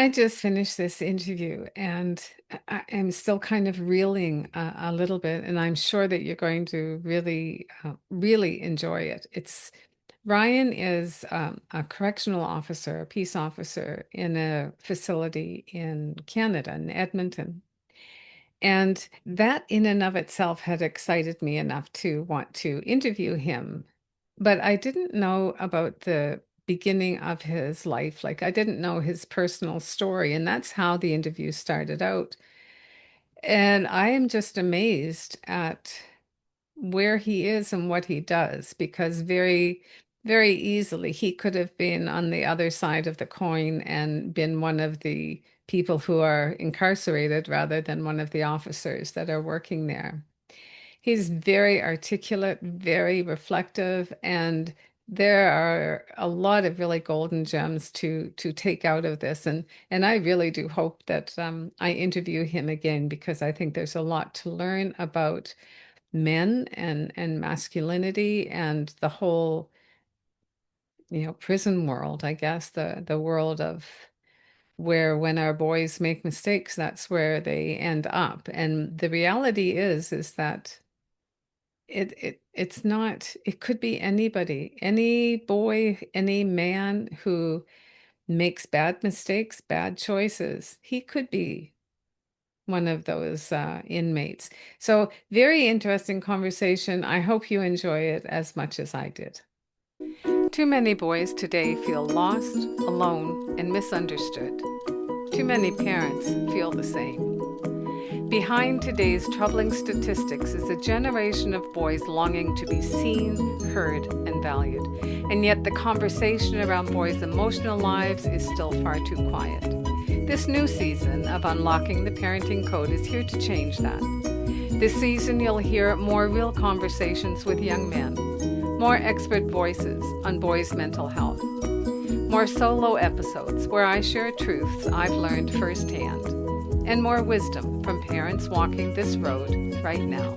I just finished this interview and am still kind of reeling a little bit, and I'm sure that you're going to really enjoy it. Ryan is a correctional officer, a peace officer in a facility in Canada, in Edmonton. And that in and of itself had excited me enough to want to interview him. But I didn't know about the beginning of his life. Like, I didn't know his personal story. And that's how the interview started out. And I am just amazed at where he is and what he does, because very easily he could have been on the other side of the coin and been one of the people who are incarcerated rather than one of the officers that are working there. He's very articulate, very reflective, and there are a lot of really golden gems to take out of this. And I really do hope that I interview him again, because I think there's a lot to learn about men and masculinity and the whole, prison world, I guess, the world of where when our boys make mistakes, that's where they end up. And the reality is that it's not, it could be anybody, any boy, any man who makes bad mistakes, bad choices. He could be one of those inmates. So, very interesting conversation. I hope you enjoy it as much as I did. Too many boys today feel lost, alone, and misunderstood. Too many parents feel the same. Behind today's troubling statistics is a generation of boys longing to be seen, heard, and valued. And yet the conversation around boys' emotional lives is still far too quiet. This new season of Unlocking the Parenting Code is here to change that. This season you'll hear more real conversations with young men, more expert voices on boys' mental health, more solo episodes where I share truths I've learned firsthand, and more wisdom from parents walking this road right now.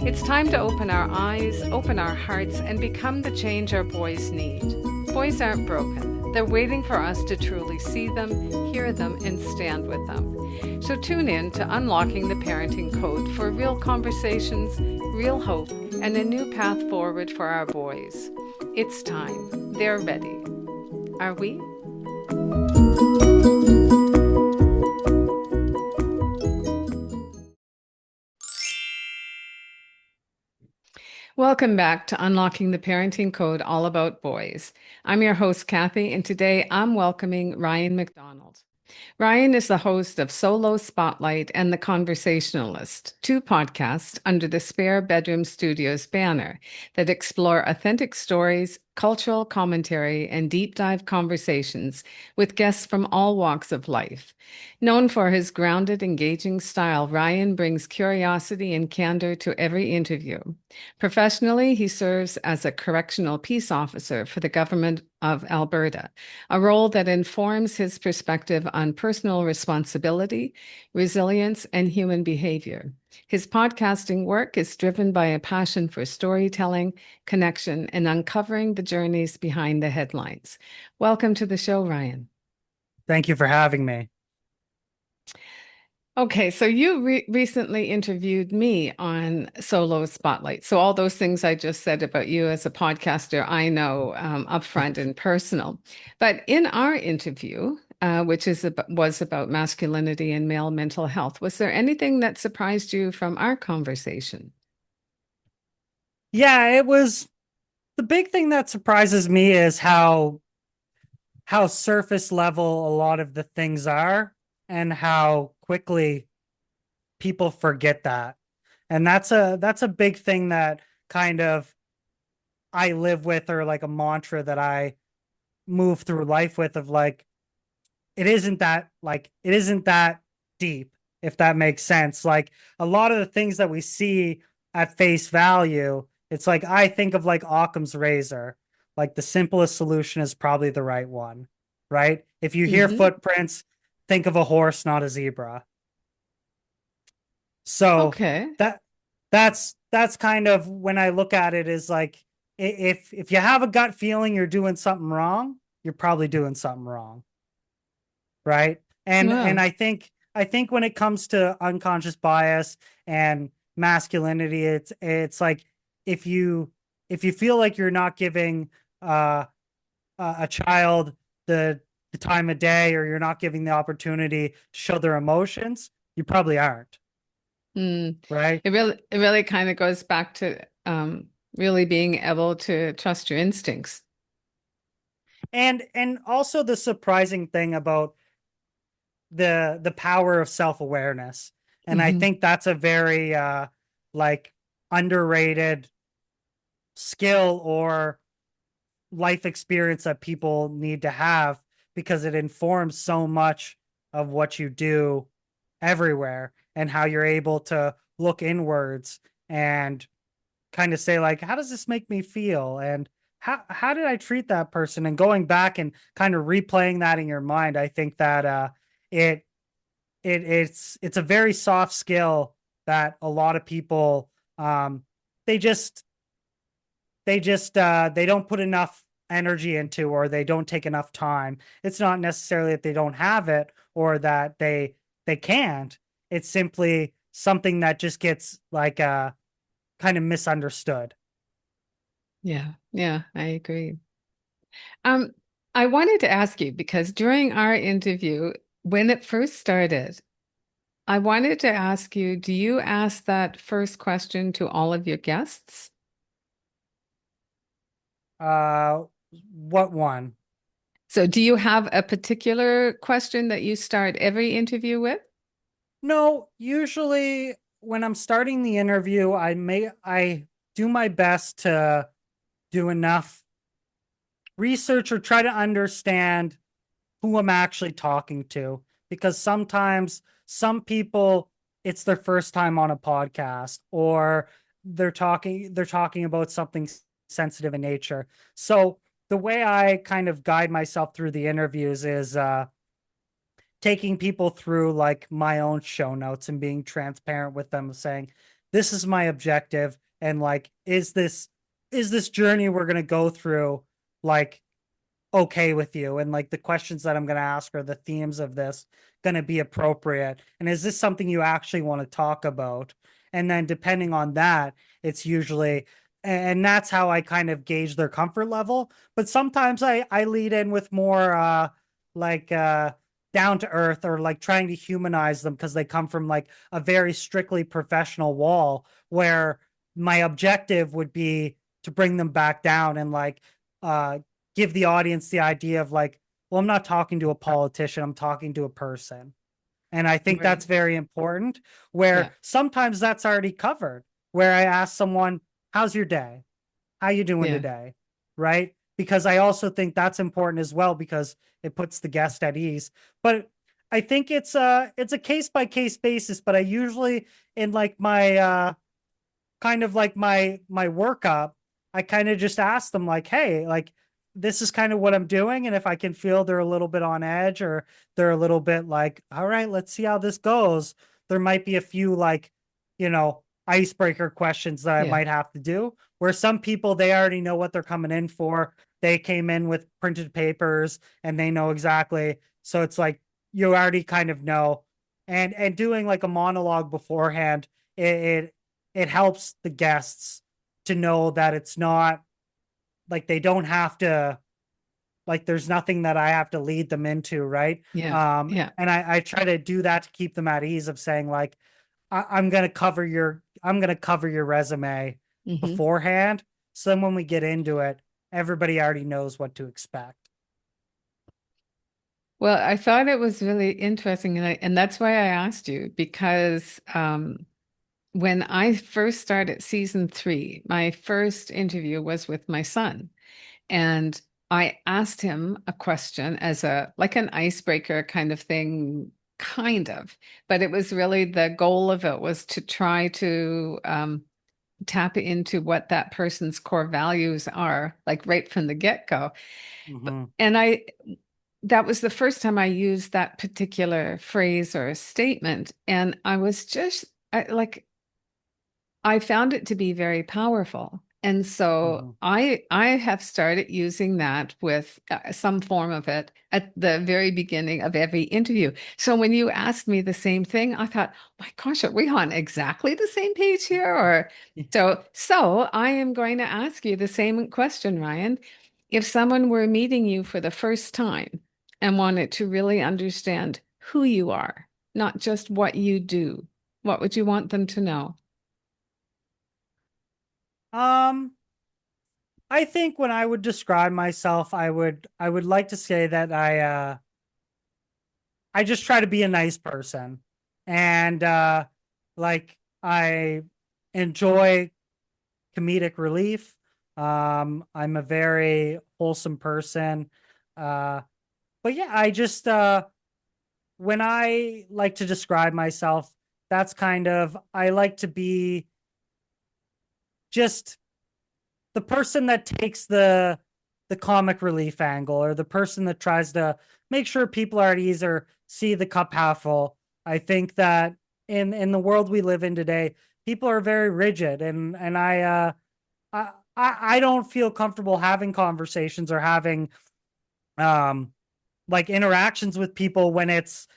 It's time to open our eyes, open our hearts, and become the change our boys need. Boys aren't broken. They're waiting for us to truly see them, hear them, and stand with them. So tune in to Unlocking the Parenting Code for real conversations, real hope, and a new path forward for our boys. It's time. They're ready. Are we? Welcome back to Unlocking the Parenting Code, all about boys. I'm your host, Kathy, and today I'm welcoming Ryan MacDougall. Ryan is the host of Solo Spotlight and The Conversationalist, two podcasts under the Spare Bedroom Studios banner that explore authentic stories, cultural commentary, and deep dive conversations with guests from all walks of life. Known for his grounded, engaging style, Ryan brings curiosity and candor to every interview. Professionally, he serves as a correctional peace officer for the government of Alberta, a role that informs his perspective on personal responsibility, resilience, and human behavior. His podcasting work is driven by a passion for storytelling, connection, and uncovering the journeys behind the headlines. Welcome to the show, Ryan. Thank you for having me. Okay, so you recently interviewed me on Solo Spotlight. So all those things I just said about you as a podcaster, I know upfront and personal. But in our interview, was about masculinity and male mental health, was there anything that surprised you from our conversation? Yeah, it was the big thing that surprises me is how surface level a lot of the things are and how quickly people forget that. And that's a big thing that kind of I live with, or like a mantra that I move through life with, of like it isn't that deep, if that makes sense. Like a lot of the things that we see at face value, it's like I think of like Occam's razor. Like the simplest solution is probably the right one, right? If you hear Hmm. footprints, think of a horse, not a zebra. So Okay. that that's kind of when I look at it, is like, if you have a gut feeling you're doing something wrong, you're probably doing something wrong. right? And Well, I think when it comes to unconscious bias and masculinity, it's like if you if you feel like you're not giving uh a child the time of day, or you're not giving the opportunity to show their emotions, you probably aren't, mm, right? it really kind of goes back to really being able to trust your instincts. And also the surprising thing about the power of self-awareness. And I Hmm. think that's a very like underrated skill or life experience that people need to have, because it informs so much of what you do everywhere, and how you're able to look inwards and kind of say like, how does this make me feel, and how did I treat that person, and going back and kind of replaying that in your mind. I think that it it's a very soft skill that a lot of people they just they don't put enough energy into, or they don't take enough time. It's not necessarily that they don't have it or that they can't. It's simply something that just gets like kind of misunderstood. Yeah, yeah, I agree. Um, I wanted to ask you because during our interview, when it first started, I wanted to ask you, do you ask that first question to all of your guests? uh what one? So do you have a particular question that you start every interview with? No, usually when I'm starting the interview, I do my best to do enough research or try to understand who I'm actually talking to, because sometimes some people, it's their first time on a podcast, or they're talking about something sensitive in nature. So the way I kind of guide myself through the interviews is taking people through like my own show notes and being transparent with them, saying this is my objective, and like is this journey we're going to go through like okay with you, and like the questions that I'm going to ask, or the themes of this, going to be appropriate, and is this something you actually want to talk about. And then depending on that, it's usually, and that's how I kind of gauge their comfort level. But sometimes I lead in with more like down to earth, or like trying to humanize them, because they come from like a very strictly professional wall, where my objective would be to bring them back down, and like uh give the audience the idea of like, well, I'm not talking to a politician, I'm talking to a person. And I think that's Right. very important, Yeah. where sometimes that's already covered, where I ask someone, how's your day? How you doing Yeah. today? Right? Because I also think that's important as well, because it puts the guest at ease. But I think it's a case by case basis, but I usually, in like my kind of like my workup, I kind of just ask them like, hey, like this is kind of what I'm doing. And if I can feel they're a little bit on edge, or they're a little bit like, all right, let's see how this goes, there might be a few like, icebreaker questions that I Yeah. might have to do. Where some people, they already know what they're coming in for. They came in with printed papers and they know exactly. So it's like you already kind of know. And doing like a monologue beforehand, it it helps the guests to know that it's not like they don't have to, like there's nothing that I have to lead them into, right? Yeah. Yeah. And I try to do that to keep them at ease, of saying like, I'm gonna cover your resume Hmm. beforehand, so then when we get into it, everybody already knows what to expect. Well, I thought it was really interesting, and that's why I asked you because when I first started season 3, my first interview was with my son, and I asked him a question as a like an icebreaker kind of thing, kind of, but it was really the goal of it was to try to tap into what that person's core values are, like right from the get-go. Mm-hmm. And that was the first time I used that particular phrase or statement. And I was just like, I found it to be very powerful. And so Mhm. I have started using that with some form of it at the very beginning of every interview. So when you asked me the same thing, I thought, my gosh, are we on exactly the same page here? Or so I am going to ask you the same question, Ryan. If someone were meeting you for the first time and wanted to really understand who you are, not just what you do, what would you want them to know? Um, I think when I would describe myself, I would like to say that I just try to be a nice person. And like I enjoy comedic relief. I'm a very wholesome person. Uh but yeah, I just when I like to describe myself, that's kind of I like to be just the person that takes the comic relief angle, or the person that tries to make sure people are at ease or see the cup half full. I think that in the world we live in today, people are very rigid, and I don't feel comfortable having conversations or having um like interactions with people when it's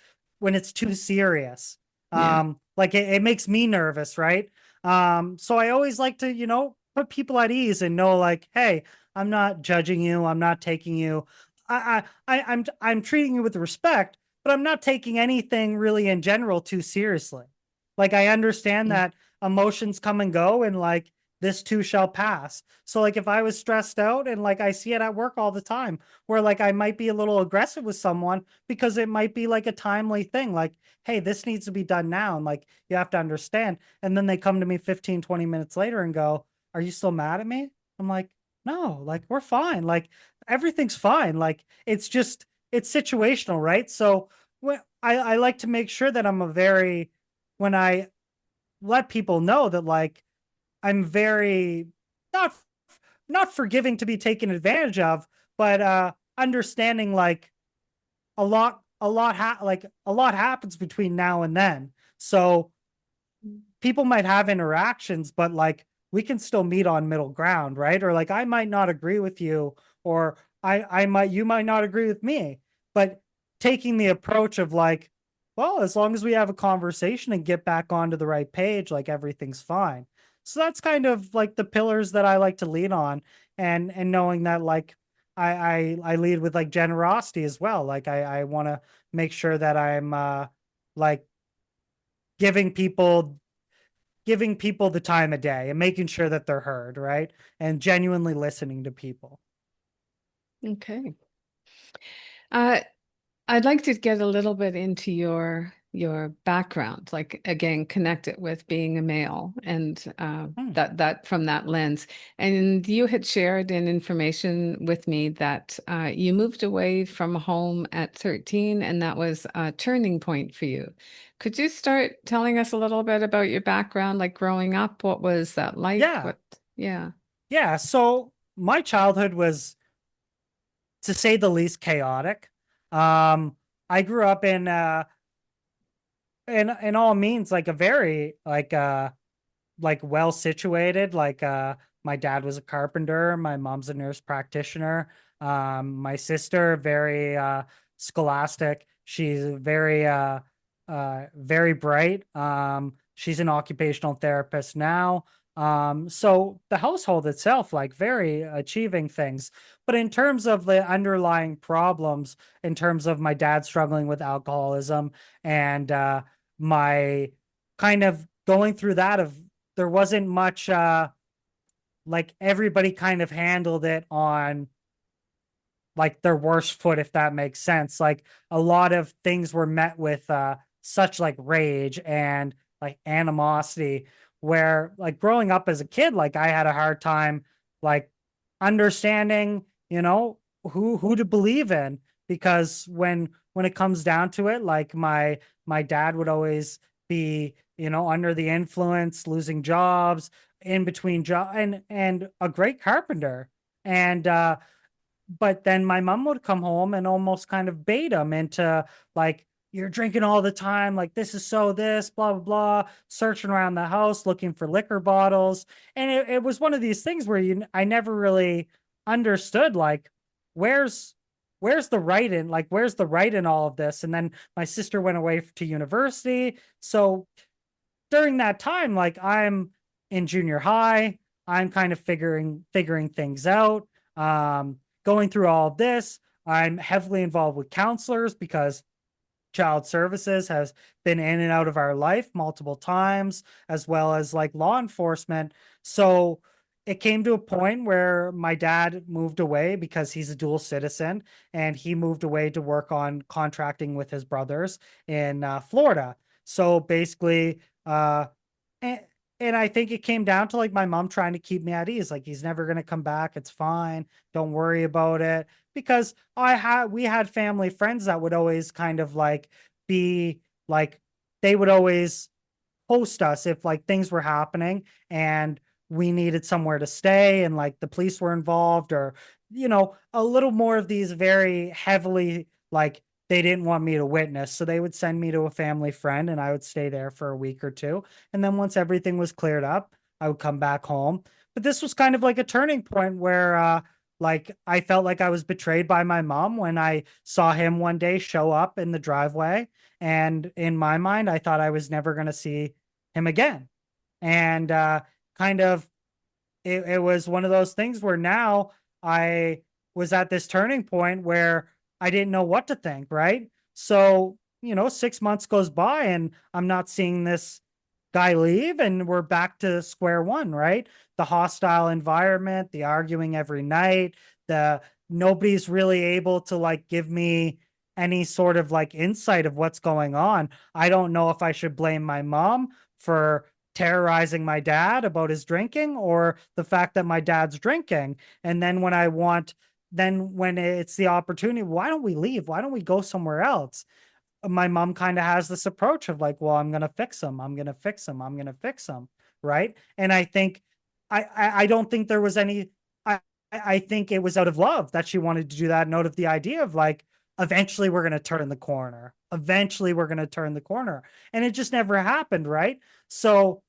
too serious. Yeah. Like it makes me nervous, right? So I always like to, put people at ease and know like, hey, I'm not judging you, I'm not taking you, I'm treating you with respect, but I'm not taking anything really in general too seriously. Like I understand Mm. that emotions come and go, and like this too shall pass. So like if I was stressed out, and like I see it at work all the time, where like I might be a little aggressive with someone because it might be like a timely thing, like, hey, this needs to be done now, and like you have to understand. And then they come to me 15, 20 minutes later and go, are you still mad at me? I'm like, no, like we're fine, like everything's fine, like it's situational, right? So when I like to make sure that when I let people know that like I'm very not not forgiving to be taken advantage of, but understanding like a lot happens between now and then. So people might have interactions, but like we can still meet on middle ground, right? Or like I might not agree with you, or I might you might not agree with me, but taking the approach of like, well, as long as we have a conversation and get back onto the right page, like everything's fine. So that's kind of like the pillars that I like to lean on, and knowing that like I lead with like generosity as well. Like I want to make sure that I'm like giving people giving people the time of day and making sure that they're heard, right? And genuinely listening to people. Okay. Uh, I'd like to get a little bit into your background, like again, connect it with being a male and Hmm. that from that lens. And you had shared an information with me that you moved away from home at 13, and that was a turning point for you. Could you start telling us a little bit about your background, like growing up? What was that like? Yeah. What? Yeah. Yeah. So my childhood was, to say the least, chaotic. Um, I grew up in all means like a very like well situated, my dad was a carpenter, my mom's a nurse practitioner, my sister very scholastic, she's very bright, she's an occupational therapist now, so the household itself like very achieving things. But in terms of the underlying problems, in terms of my dad struggling with alcoholism, and my kind of going through that of, there wasn't much like everybody kind of handled it on like their worst foot, if that makes sense. Like a lot of things were met with such like rage and like animosity, where like growing up as a kid, like I had a hard time like understanding, who to believe in, because when it comes down to it, like my dad would always be, under the influence, losing jobs, in between job, and a great carpenter. And but then my mom would come home and almost kind of bait him into like you're drinking all the time. Like, this is so this, blah, blah, blah, searching around the house, looking for liquor bottles. And it was one of these things where I never really understood, like, where's, where's the right in, like, where's the right in all of this? And then my sister went away to university. So during that time, like, I'm in junior high, I'm kind of figuring things out, going through all of this. I'm heavily involved with counselors because child services has been in and out of our life multiple times, as well as like law enforcement. So it came to a point where my dad moved away because he's a dual citizen, and he moved away to work on contracting with his brothers in Florida. So basically, and, and I think it came down to like my mom trying to keep me at ease. Like, he's never going to come back. It's fine. Don't worry about it. Because we had family friends that would always kind of like be like, they would always host us if like things were happening and we needed somewhere to stay and like the police were involved, or a little more of these very heavily, like, they didn't want me to witness, so they would send me to a family friend and I would stay there for a week or two, and then once everything was cleared up, I would come back home. But this was kind of like a turning point where like, I felt like I was betrayed by my mom when I saw him one day show up in the driveway, and in my mind I thought I was never going to see him again. And kind of, it was one of those things where now I was at this turning point where I didn't know what to think, right? So, 6 months goes by and I'm not seeing this guy leave, and we're back to square one, right? The hostile environment, the arguing every night, the nobody's really able to like give me any sort of like insight of what's going on. I don't know if I should blame my mom for terrorizing my dad about his drinking, or the fact that my dad's drinking. And then when it's the opportunity, why don't we leave? Why don't we go somewhere else? My mom kind of has this approach of like, well, I'm going to fix him. I'm going to fix him. I'm going to fix him. Right. And I think, I don't think there was any, I think it was out of love that she wanted to do that, and out of the idea of like, eventually we're going to turn the corner. Eventually we're going to turn the corner. And it just never happened. Right. So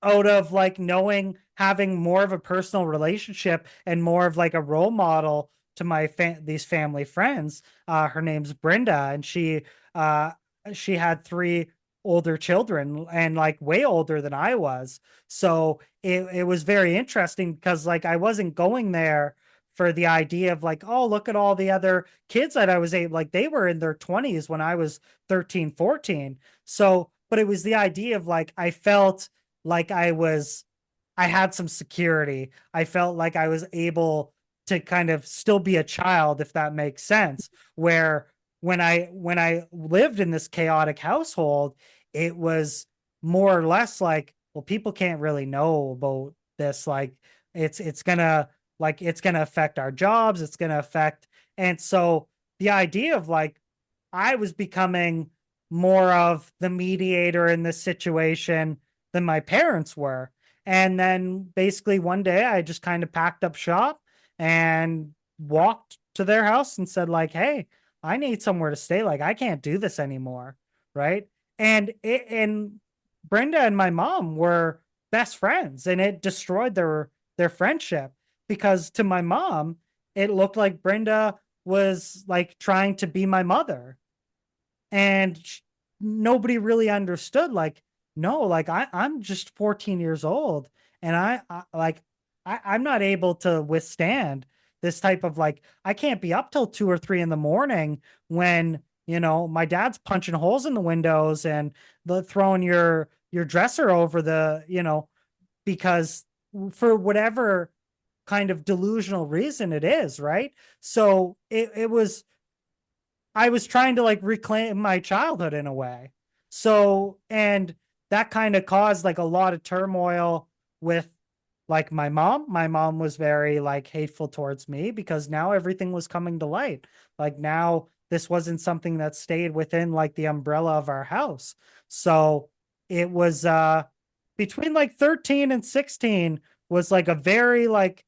out of like knowing, having more of a personal relationship and more of like a role model to these family friends. Her name's Brenda, and she had three older children, and like way older than I was. So it was very interesting because like I wasn't going there for the idea of like, oh, look at all the other kids that I was able, like, they were in their 20s when I was 13, 14. So, but it was the idea of like, I felt like I had some security. I felt like I was able to kind of still be a child, if that makes sense. Where when I lived in this chaotic household, it was more or less like, well, people can't really know about this. Like, it's gonna affect our jobs. It's gonna affect, and so the idea of like, I was becoming more of the mediator in this situation than my parents were. And then basically one day I just kind of packed up shop and walked to their house and said like, "Hey, I need somewhere to stay. Like, I can't do this anymore." Right? And Brenda and my mom were best friends, and it destroyed their friendship, because to my mom it looked like Brenda was like trying to be my mother, and nobody really understood, like, no, like, I'm just 14 years old, and I'm not able to withstand this type of like, I can't be up till 2 or 3 in the morning when my dad's punching holes in the windows and throwing your dresser over because for whatever kind of delusional reason it is, right? So it was, I was trying to like reclaim my childhood in a way. So, and that kind of caused like a lot of turmoil with like my mom. My mom was very like hateful towards me because now everything was coming to light. Like, now this wasn't something that stayed within like the umbrella of our house. So it was between like 13 and 16 was like a very like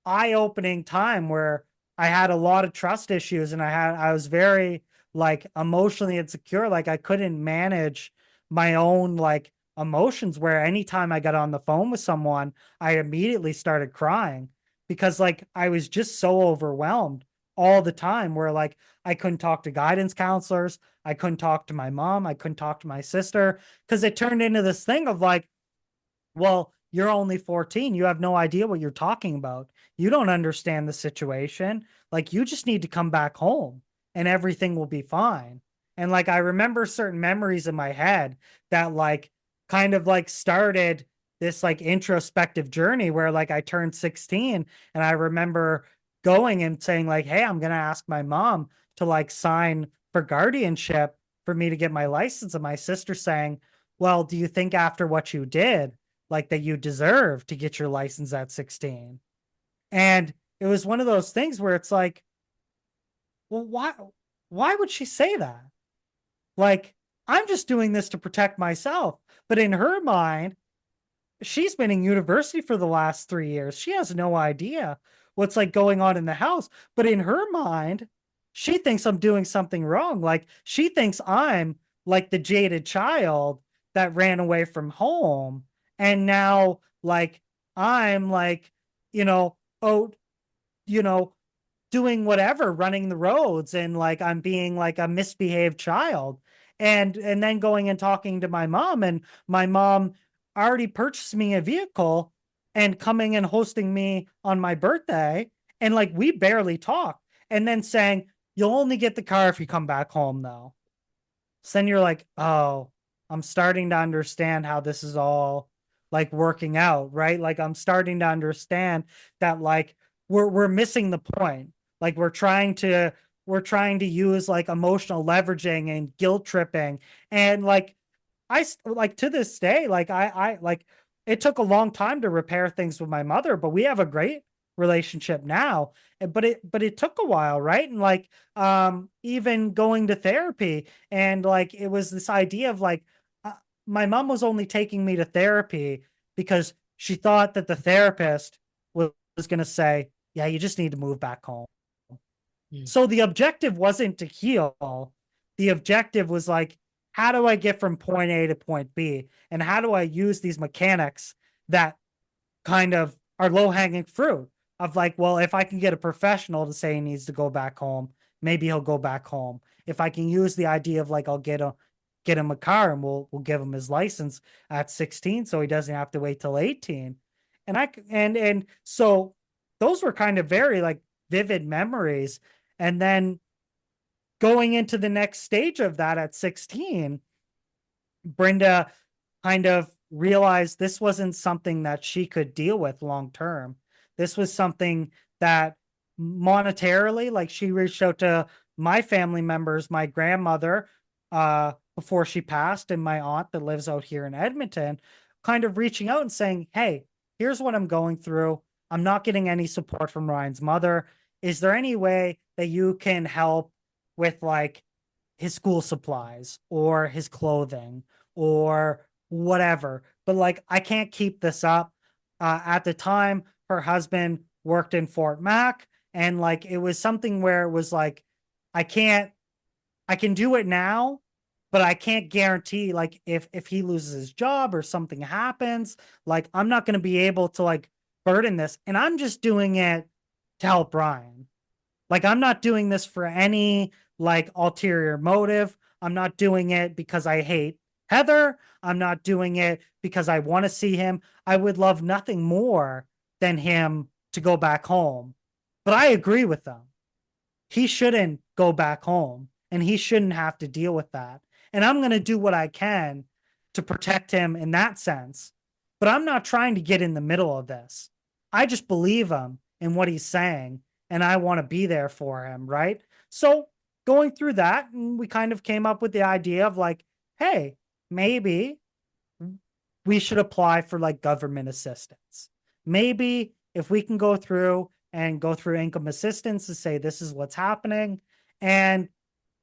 eye-opening time where I had a lot of trust issues, and I was very like emotionally insecure. Like I couldn't manage my own like emotions, where anytime I got on the phone with someone, I immediately started crying because like I was just so overwhelmed all the time, where like I couldn't talk to guidance counselors, I couldn't talk to my mom, I couldn't talk to my sister, because it turned into this thing of like, well, you're only 14. You have no idea what you're talking about. You don't understand the situation. Like, you just need to come back home and everything will be fine. And like, I remember certain memories in my head that like kind of like started this like introspective journey where like I turned 16 and I remember going and saying, like, hey, I'm going to ask my mom to like sign for guardianship for me to get my license. And my sister saying, well, do you think after what you did, like that you deserve to get your license at 16? And it was one of those things where it's like, well, why would she say that? Like, I'm just doing this to protect myself. But in her mind, she's been in university for the last 3 years. She has no idea what's like going on in the house. But in her mind, she thinks I'm doing something wrong. Like she thinks I'm like the jaded child that ran away from home. And now like I'm like, oh, you know, doing whatever, running the roads, and like I'm being like a misbehaved child. And then going and talking to my mom, and my mom already purchased me a vehicle and coming and hosting me on my birthday, and like we barely talk, and then saying, you'll only get the car if you come back home though. So then you're like, oh, I'm starting to understand how this is all like working out, right? Like I'm starting to understand that like we're missing the point. Like we're trying to use like emotional leveraging and guilt tripping. And like like to this day, like I like it took a long time to repair things with my mother, but we have a great relationship now. But it took a while, right? And like even going to therapy, and like it was this idea of like uh, my mom was only taking me to therapy because she thought that the therapist was going to say, yeah, you just need to move back home. Mm. So the objective wasn't to heal. The objective was like, how do I get from point A to point B? And how do I use these mechanics that kind of are low hanging fruit of like, well, if I can get a professional to say he needs to go back home, maybe he'll go back home. If I can use the idea of like, I'll get him a car and we'll give him his license at 16 so he doesn't have to wait till 18. And so those were kind of very like vivid memories. And then going into the next stage of that at 16, Brenda kind of realized this wasn't something that she could deal with long term. This was something that monetarily, like she reached out to my family members, my grandmother, before she passed, and my aunt that lives out here in Edmonton, kind of reaching out and saying, hey, here's what I'm going through. I'm not getting any support from Ryan's mother. Is there any way that you can help with like his school supplies or his clothing or whatever? But like, I can't keep this up. At the time, her husband worked in Fort Mac, and like it was something where it was like, I can't, I can do it now, but I can't guarantee like if he loses his job or something happens, like I'm not going to be able to like burden this, and I'm just doing it to help Brian. Like I'm not doing this for any like ulterior motive. I'm not doing it because I hate Heather. I'm not doing it because I want to see him. I would love nothing more than him to go back home. But I agree with them. He shouldn't go back home and he shouldn't have to deal with that. And I'm going to do what I can to protect him in that sense. But I'm not trying to get in the middle of this. I just believe him in what he's saying and I want to be there for him, right? So going through that, and we kind of came up with the idea of like, hey, maybe we should apply for like government assistance. Maybe if we can go through income assistance to say this is what's happening, and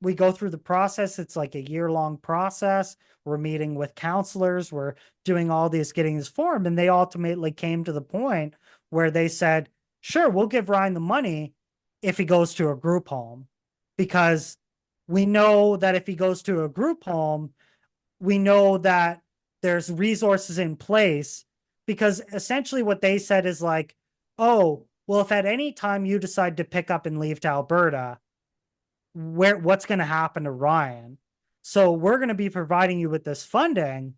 we go through the process. It's like a year-long process. We're meeting with counselors, we're doing all this, getting this form, and they ultimately came to the point where they said, sure, we'll give Ryan the money if he goes to a group home, because we know that if he goes to a group home, we know that there's resources in place, because essentially what they said is like, oh, well, if at any time you decide to pick up and leave to Alberta, what's going to happen to Ryan? So we're going to be providing you with this funding,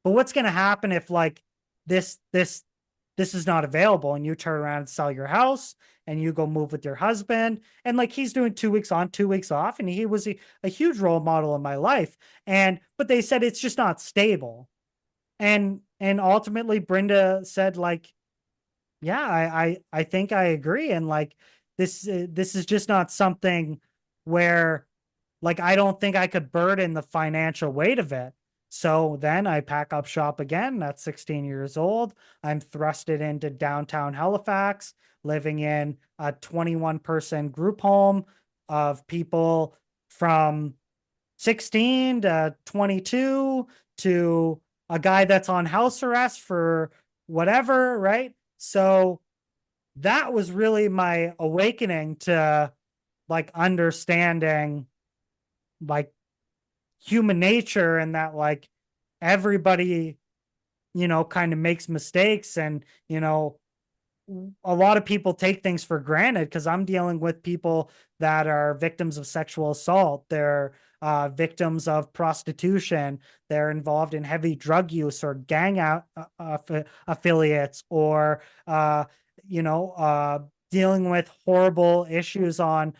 but what's going to happen if like this this this is not available and you turn around and sell your house and you go move with your husband? And like he's doing 2 weeks on, 2 weeks off, and he was a huge role model in my life. And but they said it's just not stable. And ultimately Brenda said like, yeah, I think I agree. And like this is just not something where like I don't think I could burden the financial weight of it. So then I pack up shop again at 16 years old. I'm thrusted into downtown Halifax, living in a 21-person group home of people from 16 to 22 to a guy that's on house arrest for whatever, right? So that was really my awakening to like understanding like human nature, and that like everybody, kind of makes mistakes. And, a lot of people take things for granted, because I'm dealing with people that are victims of sexual assault. They're victims of prostitution. They're involved in heavy drug use or gang affiliates, or, dealing with horrible issues on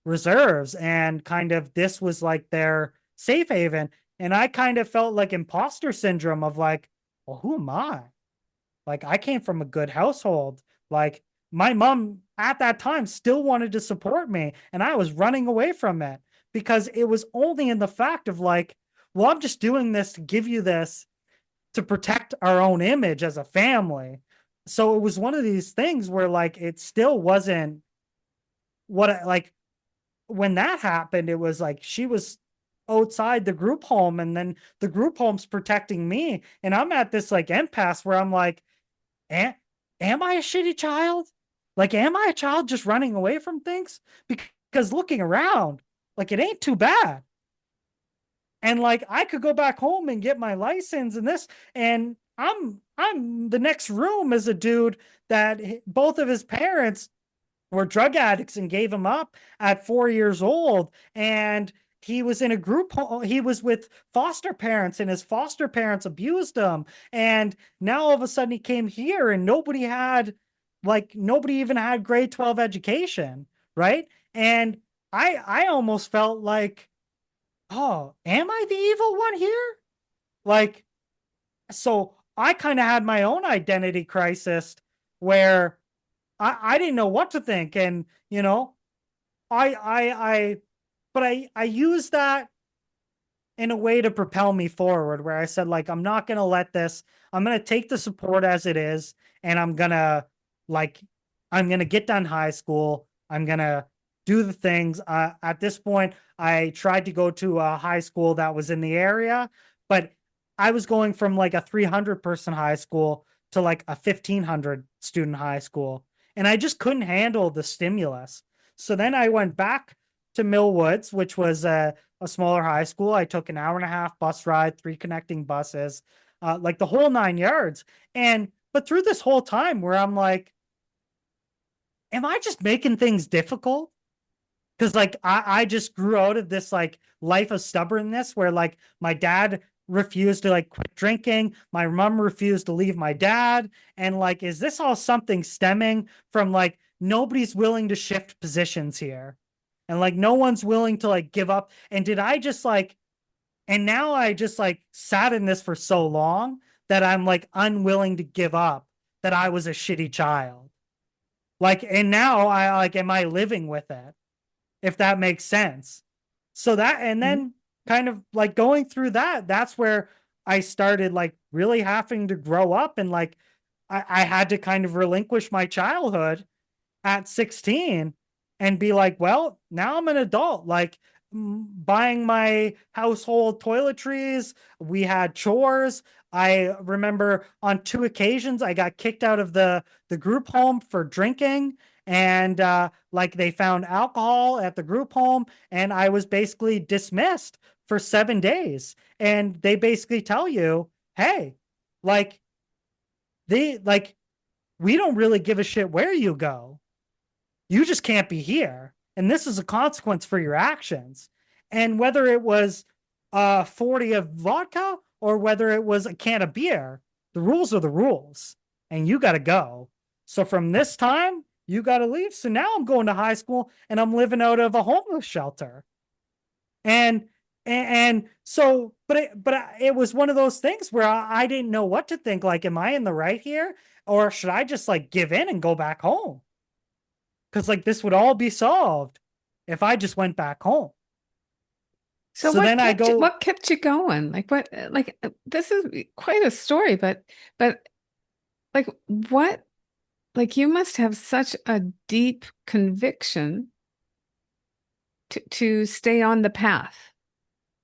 reserves. And kind of this was like their safe haven. And I kind of felt like imposter syndrome of like, well, who am I? Like I came from a good household. Like my mom at that time still wanted to support me, and I was running away from it because it was only in the fact of like, well, I'm just doing this to give you this to protect our own image as a family. So it was one of these things where like it still wasn't what like when that happened, it was like she was outside the group home, and then the group home's protecting me. And I'm at this like impasse where I'm like, am, am I a shitty child? Like, am I a child just running away from things? Because looking around, like, it ain't too bad. And like, I could go back home and get my license and this, and I'm the next room is a dude that both of his parents were drug addicts and gave him up at 4 years old. And he was in a group home. He was with foster parents, and his foster parents abused him. And now all of a sudden he came here, and nobody even had grade 12 education. Right. And I almost felt like, oh, am I the evil one here? Like, so I kind of had my own identity crisis where I didn't know what to think. And, I but I used that in a way to propel me forward, where I said, like, I'm not going to let this, I'm going to take the support as it is. And like, I'm going to get done high school. I'm going to do the things. At this point, I tried to go to a high school that was in the area, but I was going from like a 300-person high school to like a 1,500 student high school. And I just couldn't handle the stimulus. So then I went back to Mill Woods, which was a smaller high school. I took an hour and a half bus ride, 3 connecting buses, like the whole 9 yards. But through this whole time where I'm like, am I just making things difficult? Because like I just grew out of this like life of stubbornness where like my dad refused to like quit drinking, my mom refused to leave my dad. And like, is this all something stemming from like nobody's willing to shift positions here? And like no one's willing to like give up. And did I just like, and now I just like sat in this for so long that I'm like unwilling to give up that I was a shitty child. Like, and now I like, am I living with it? If that makes sense. So that, and Mhm. then kind of like going through that, that's where I started like really having to grow up. And like, I had to kind of relinquish my childhood at 16 and be like, well, now I'm an adult, like buying my household toiletries. We had chores. I remember on 2 occasions I got kicked out of the group home for drinking. and like they found alcohol at the group home, and I was basically dismissed for 7 days. And they basically tell you, hey, like they like we don't really give a shit where you go. You just can't be here. And this is a consequence for your actions. And whether it was 40 of vodka or whether it was a can of beer, the rules are the rules. And you got to go. So from this time, you got to leave. So now I'm going to high school and I'm living out of a homeless shelter. And so, it was one of those things where I didn't know what to think. Like, am I in the right here, or should I just like give in and go back home? Because like this would all be solved if I just went back home. So So then I go, what kept you going? Like what this is quite a story, but like what like you must have such a deep conviction to stay on the path.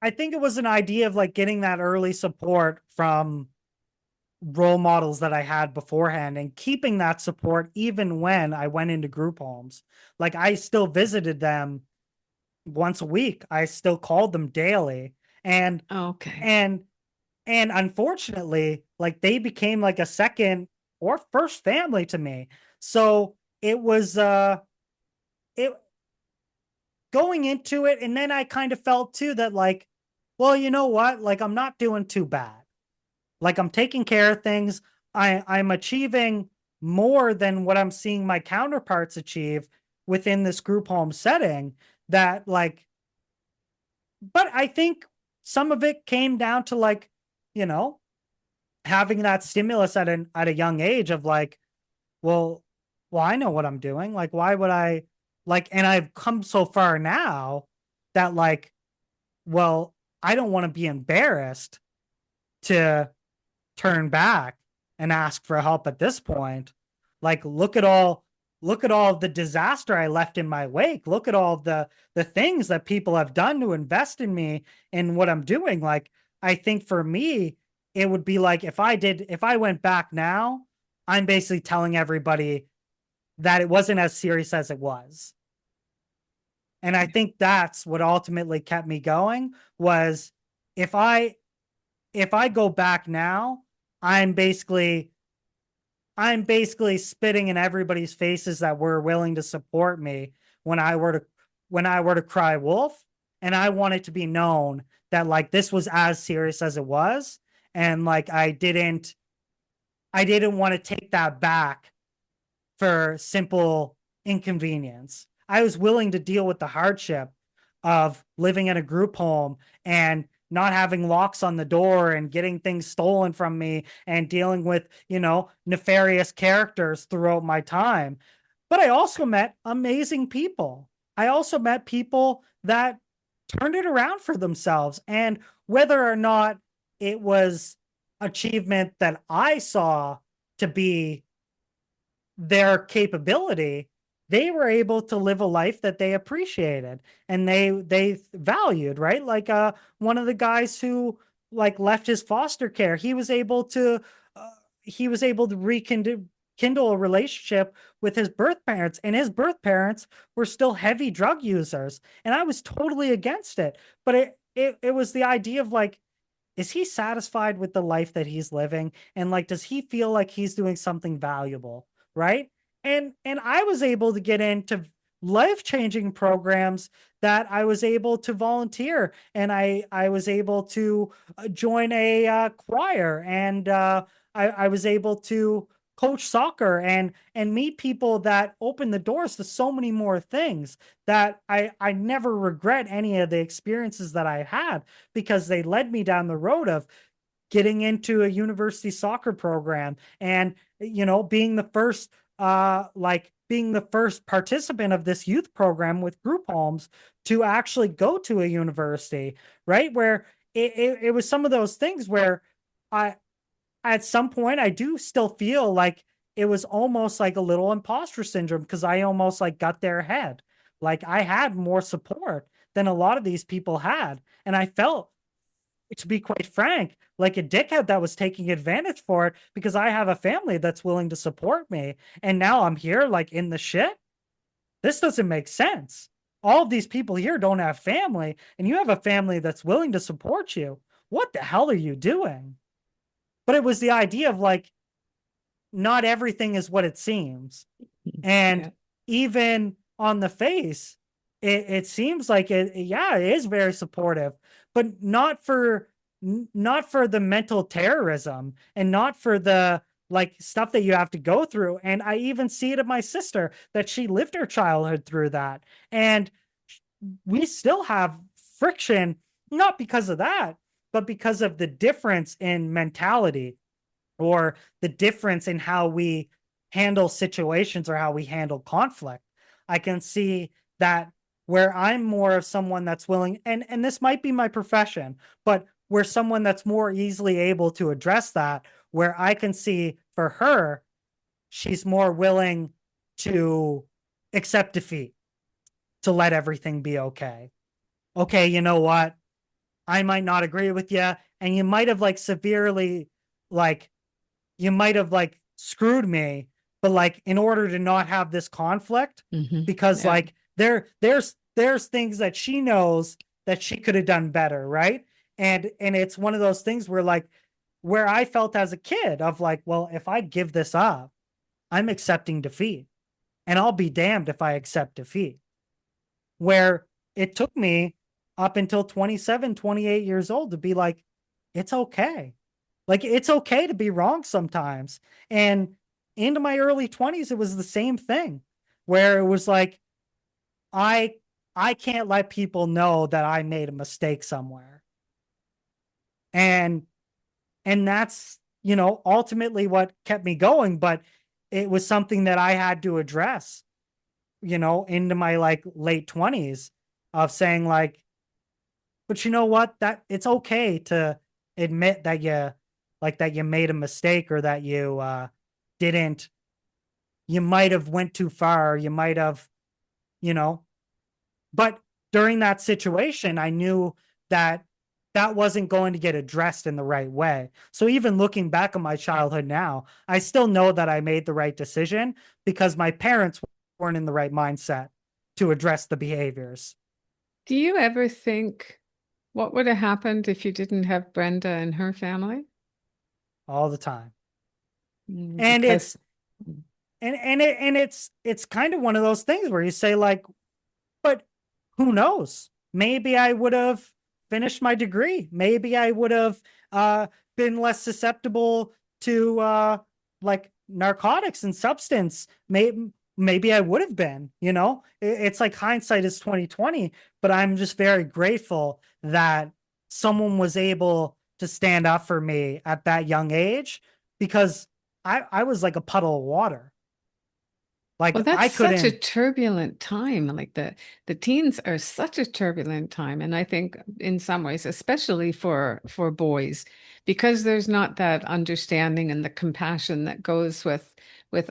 I think it was an idea of like getting that early support from role models that I had beforehand and keeping that support even when I went into group homes. Like I still visited them once a week. I still called them daily. And Okay. and and unfortunately, like they became like a second or first family to me. So it was it going into it, and then I kind of felt too that like, well, you know what? Like I'm not doing too bad. Like I'm taking care of things. I'm achieving more than what I'm seeing my counterparts achieve within this group home setting. That like, but I think some of it came down to like, you know, having that stimulus at a young age of like, well, I know what I'm doing. Like, why would I like? And I've come so far now that like, well, I don't want to be embarrassed to turn back and ask for help at this point. Like, look at all of the disaster I left in my wake. Look at all of the things that people have done to invest in me and what I'm doing. Like, I think for me, it would be like if I went back now, I'm basically telling everybody that it wasn't as serious as it was. And I think that's what ultimately kept me going was if I if I go back now, I'm basically I'm basically spitting in everybody's faces that were willing to support me when I were to cry wolf. And I want it to be known that like this was as serious as it was. And like I didn't want to take that back for simple inconvenience. I was willing to deal with the hardship of living in a group home and not having locks on the door and getting things stolen from me and dealing with, nefarious characters throughout my time. But I also met amazing people. I also met people that turned it around for themselves. And whether or not it was achievement that I saw to be their capability, they were able to live a life that they appreciated and they valued, right? Like one of the guys who like left his foster care, uh, he was able to rekindle a relationship with his birth parents, and his birth parents were still heavy drug users, and I was totally against it. But it was the idea of like, is he satisfied with the life that he's living, and like does he feel like he's doing something valuable, right? And I was able to get into life-changing programs that I was able to volunteer, and I was able to join a choir, and I was able to coach soccer and meet people that open the doors to so many more things that I never regret any of the experiences that I had, because they led me down the road of getting into a university soccer program and being the first being the first participant of this youth program with group homes to actually go to a university, right? Where it was some of those things where I at some point I do still feel like it was almost like a little imposter syndrome, because I almost like got their head. Like I had more support than a lot of these people had. And I felt, to be quite frank, like a dickhead that was taking advantage for it, because I have a family that's willing to support me. And now I'm here like in the shit. this doesn't make sense. All of these people here don't have family, and you have a family that's willing to support you. What the hell are you doing? But it was the idea of like, not everything is what it seems. And Yeah. even on the face, it seems like yeah, it is very supportive, but not for the mental terrorism and not for the like stuff that you have to go through. And I even see it in my sister that she lived her childhood through that. And we still have friction, not because of that, but because of the difference in mentality or the difference in how we handle situations or how we handle conflict. I can see that where I'm more of someone that's willing, and this might be my profession, but where someone that's more easily able to address that, where I can see for her, she's more willing to accept defeat, to let everything be okay. Okay, you know what? I might not agree with you, and you might have like severely like you might have like screwed me, but like in order to not have this conflict, because Yeah. like there's things that she knows that she could have done better, right? And it's one of those things where like where I felt as a kid of like, well, if I give this up, I'm accepting defeat. And I'll be damned if I accept defeat. Where it took me up until 27, 28 years old to be like, it's okay. Like it's okay to be wrong sometimes. And into my early 20s, it was the same thing where it was like, I I can't let people know that I made a mistake somewhere. And and that's, ultimately what kept me going. But it was something that I had to address, into my like late 20s of saying like, but you know what? That it's okay to admit that you made a mistake or that you didn't you might have went too far, you might have, you know, but during that situation I knew that that wasn't going to get addressed in the right way. So even looking back on my childhood now, I still know that I made the right decision because my parents weren't in the right mindset to address the behaviors Do you ever think what would have happened if you didn't have Brenda and her family? all the time. And Because, it's and it's kind of one of those things where you say like, but who knows? Maybe I would have finished my degree. Maybe I would have been less susceptible to like narcotics and substance. Maybe I would have been, It's like hindsight is 2020, but I'm just very grateful that someone was able to stand up for me at that young age because I was like a puddle of water. Like well, that's I such a couldn't. turbulent time. Like the teens are such a turbulent time, and I think in some ways, especially for boys, because there's not that understanding and the compassion that goes with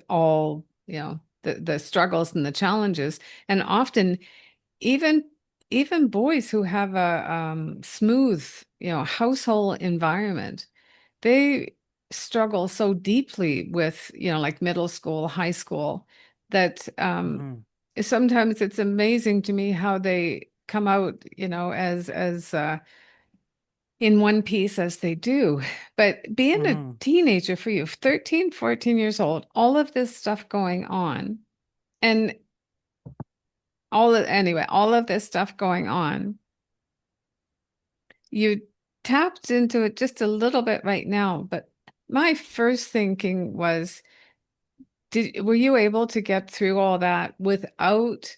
all, the struggles and the challenges, and often even even boys who have a smooth, household environment, they struggle so deeply with, like middle school, high school, that Mhm, sometimes it's amazing to me how they come out, as in one piece as they do. But being a mhm, teenager for you, 13, 14 years old, all of this stuff going on, and all of this stuff going on, you tapped into it just a little bit right now, but my first thinking was, were you able to get through all that without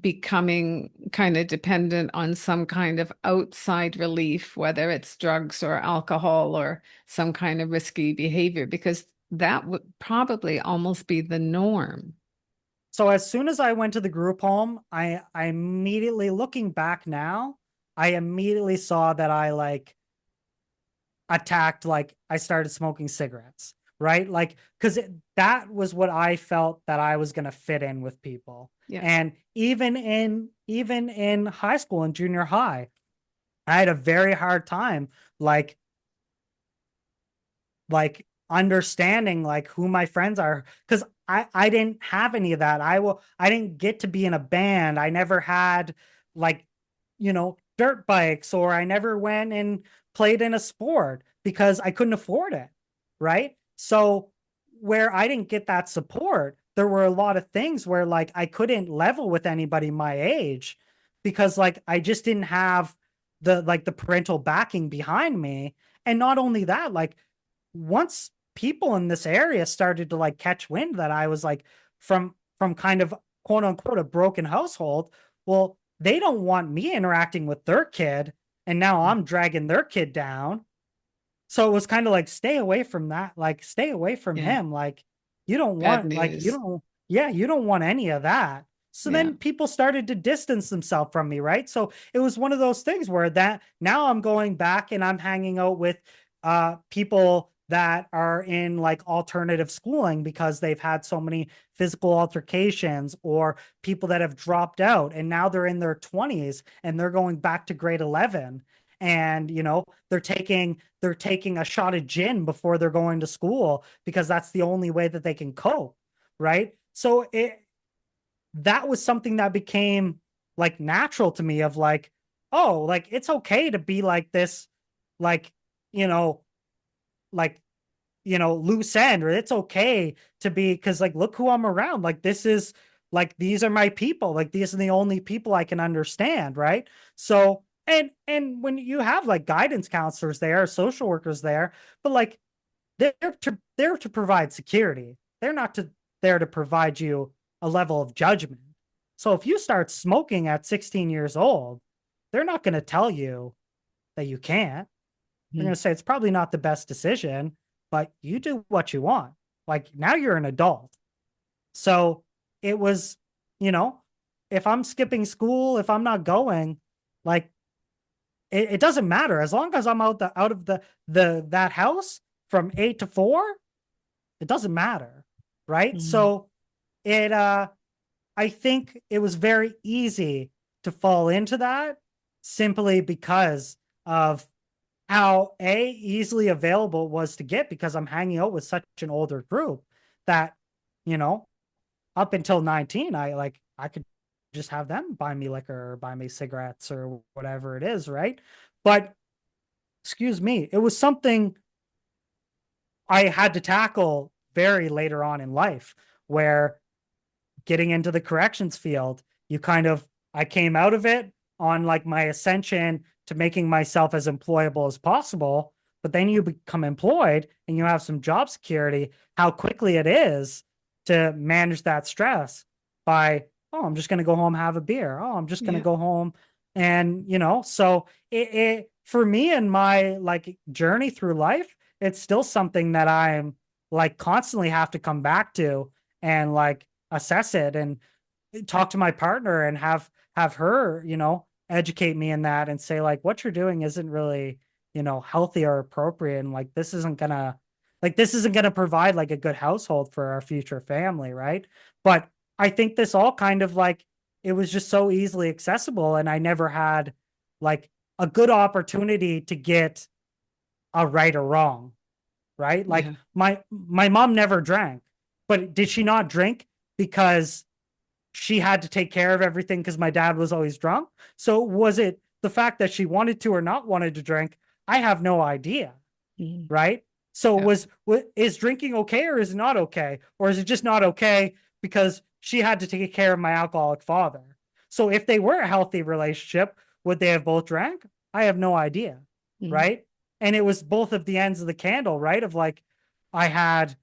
becoming kind of dependent on some kind of outside relief, whether it's drugs or alcohol or some kind of risky behavior? Because that would probably almost be the norm. So as soon as I went to the group home, I immediately looking back now, I immediately saw that I like attacked like I started smoking cigarettes, right? Like cuz that was what I felt that I was going to fit in with people. Yeah. And even in high school and junior high, I had a very hard time like like understanding like who my friends are, because I didn't have any of that. I didn't get to be in a band. I never had like, dirt bikes, or I never went and played in a sport because I couldn't afford it. Right. So where I didn't get that support, there were a lot of things where like I couldn't level with anybody my age because like I just didn't have the parental backing behind me. And not only that, like once people in this area started to like catch wind that I was like from kind of quote unquote a broken household, well, they don't want me interacting with their kid, and now I'm dragging their kid down. So it was kind of like stay away from that, like stay away from Yeah. him. Like Bad you news. don't, yeah, you don't want any of that. So Yeah. then people started to distance themselves from me, right? So it was one of those things where that now I'm going back and I'm hanging out with people that are in like alternative schooling because they've had so many physical altercations, or people that have dropped out and now they're in their 20s and they're going back to grade 11, and they're taking a shot of gin before they're going to school because that's the only way that they can cope, right? So it that was something that became like natural to me of like, oh, like it's okay to be like this, like, you know, like, loose end, or it's okay to be, because like look who I'm around. Like this is like these are my people. Like these are the only people I can understand, right? So and when you have like guidance counselors there, social workers there, but like they're to provide security. They're not to there to provide you a level of judgment. So if you start smoking at 16 years old, they're not going to tell you that you can't. They're Mhm. going to say it's probably not the best decision, but you do what you want. Like now you're an adult. So it was, you know, if I'm skipping school, if I'm not going, like it doesn't matter as long as I'm out of the that house from 8 to 4. It doesn't matter, right? Mhm. So it I think it was very easy to fall into that simply because of how easily available it was to get, because I'm hanging out with such an older group that, you know, up until 19, I could just have them buy me liquor or buy me cigarettes or whatever it is, right? But excuse me, it was something I had to tackle very later on in life, where getting into the corrections field, I came out of it on like my ascension to making myself as employable as possible. But then you become employed and you have some job security, how quickly it is to manage that stress by, oh, I'm just going to go home, have a beer. Oh, I'm just going to Yeah. go home. And, so for me and my like journey through life, it's still something that I'm like constantly have to come back to and like assess it and talk to my partner and have her, educate me in that and say like what you're doing isn't really, healthy or appropriate, and like this isn't gonna provide like a good household for our future family, right? But I think this all kind of like it was just so easily accessible, and I never had like a good opportunity to get a right or wrong, right? Like Yeah. my mom never drank, but did she not drink because she had to take care of everything because my dad was always drunk? So was it the fact that she wanted to or not wanted to drink? I have no idea, Mhm. right? So Yeah. is drinking okay or is it not okay? Or is it just not okay because she had to take care of my alcoholic father? So if they were a healthy relationship, would they have both drank? I have no idea, Mhm. right? And it was both of the ends of the candle, right? Of like, I had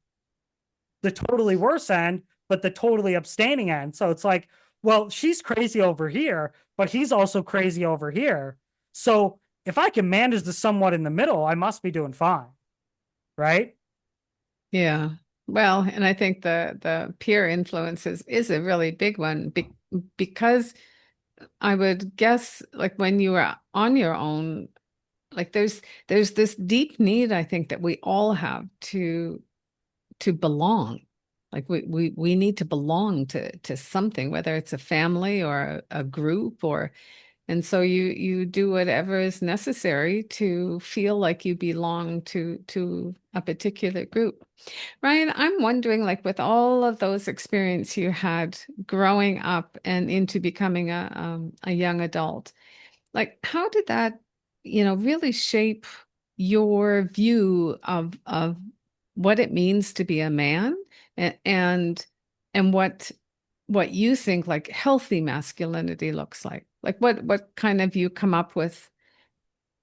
the totally worse end, but the totally abstaining end. So it's like, well, she's crazy over here, but he's also crazy over here. So if I can manage the somewhat in the middle, I must be doing fine, right? Yeah. Well, and I think the peer influences is a really big one because I would guess like when you are on your own, like there's this deep need I think that we all have to belong. Like we need to belong to something, whether it's a family or a group or And so you do whatever is necessary to feel like you belong to a particular group. Ryan, I'm wondering, like with all of those experience you had growing up and into becoming a young adult, like how did that, really shape your view of what it means to be a man and and what you think like healthy masculinity looks like? Like what kind of you come up with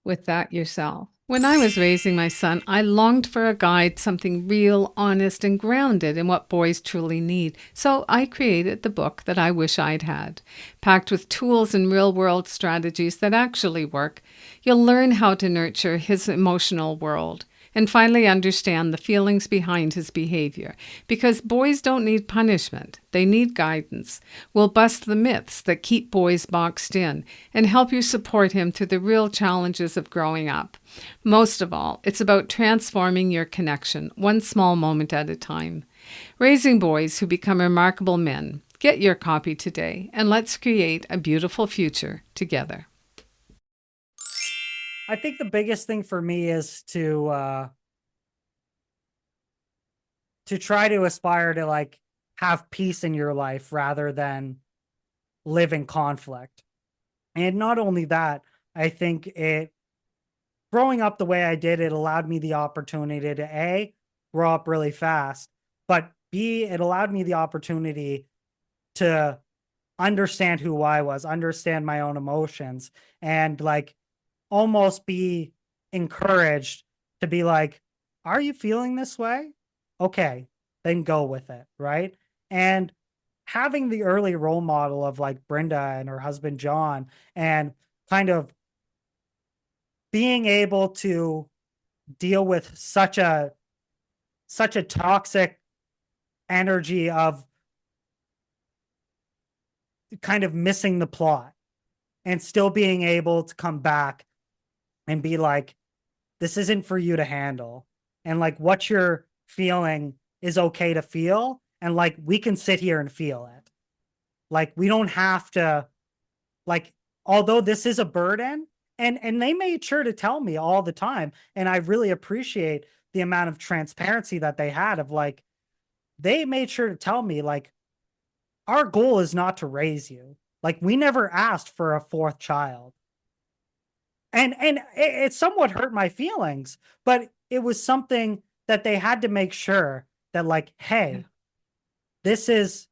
that yourself? When I was raising my son, I longed for a guide, something real, honest, and grounded in what boys truly need. So I created the book that I wish I'd had. Packed with tools and real world strategies that actually work, you'll learn how to nurture his emotional world and finally understand the feelings behind his behavior. Because boys don't need punishment, they need guidance. We'll bust the myths that keep boys boxed in and help you support him through the real challenges of growing up. Most of all, it's about transforming your connection, one small moment at a time. Raising boys who become remarkable men. Get your copy today, and let's create a beautiful future together. I think the biggest thing for me is to try to aspire to like have peace in your life rather than live in conflict. And not only that, I think it growing up the way I did, it allowed me the opportunity to A, grow up really fast, but B, it allowed me the opportunity to understand who I was, understand my own emotions, and like almost be encouraged to be like, are you feeling this way? Okay, then go with it. Right. And having the early role model of like Brenda and her husband, John, and kind of being able to deal with such a toxic energy of kind of missing the plot and still being able to come back and be like, this isn't for you to handle. And like what you're feeling is okay to feel. And like we can sit here and feel it. Like we don't have to, like, although this is a burden, and they made sure to tell me all the time. And I really appreciate the amount of transparency that they had of like, they made sure to tell me, like, our goal is not to raise you. Like, we never asked for a fourth child. And it somewhat hurt my feelings, but it was something that they had to make sure that, like, Yeah. hey, this is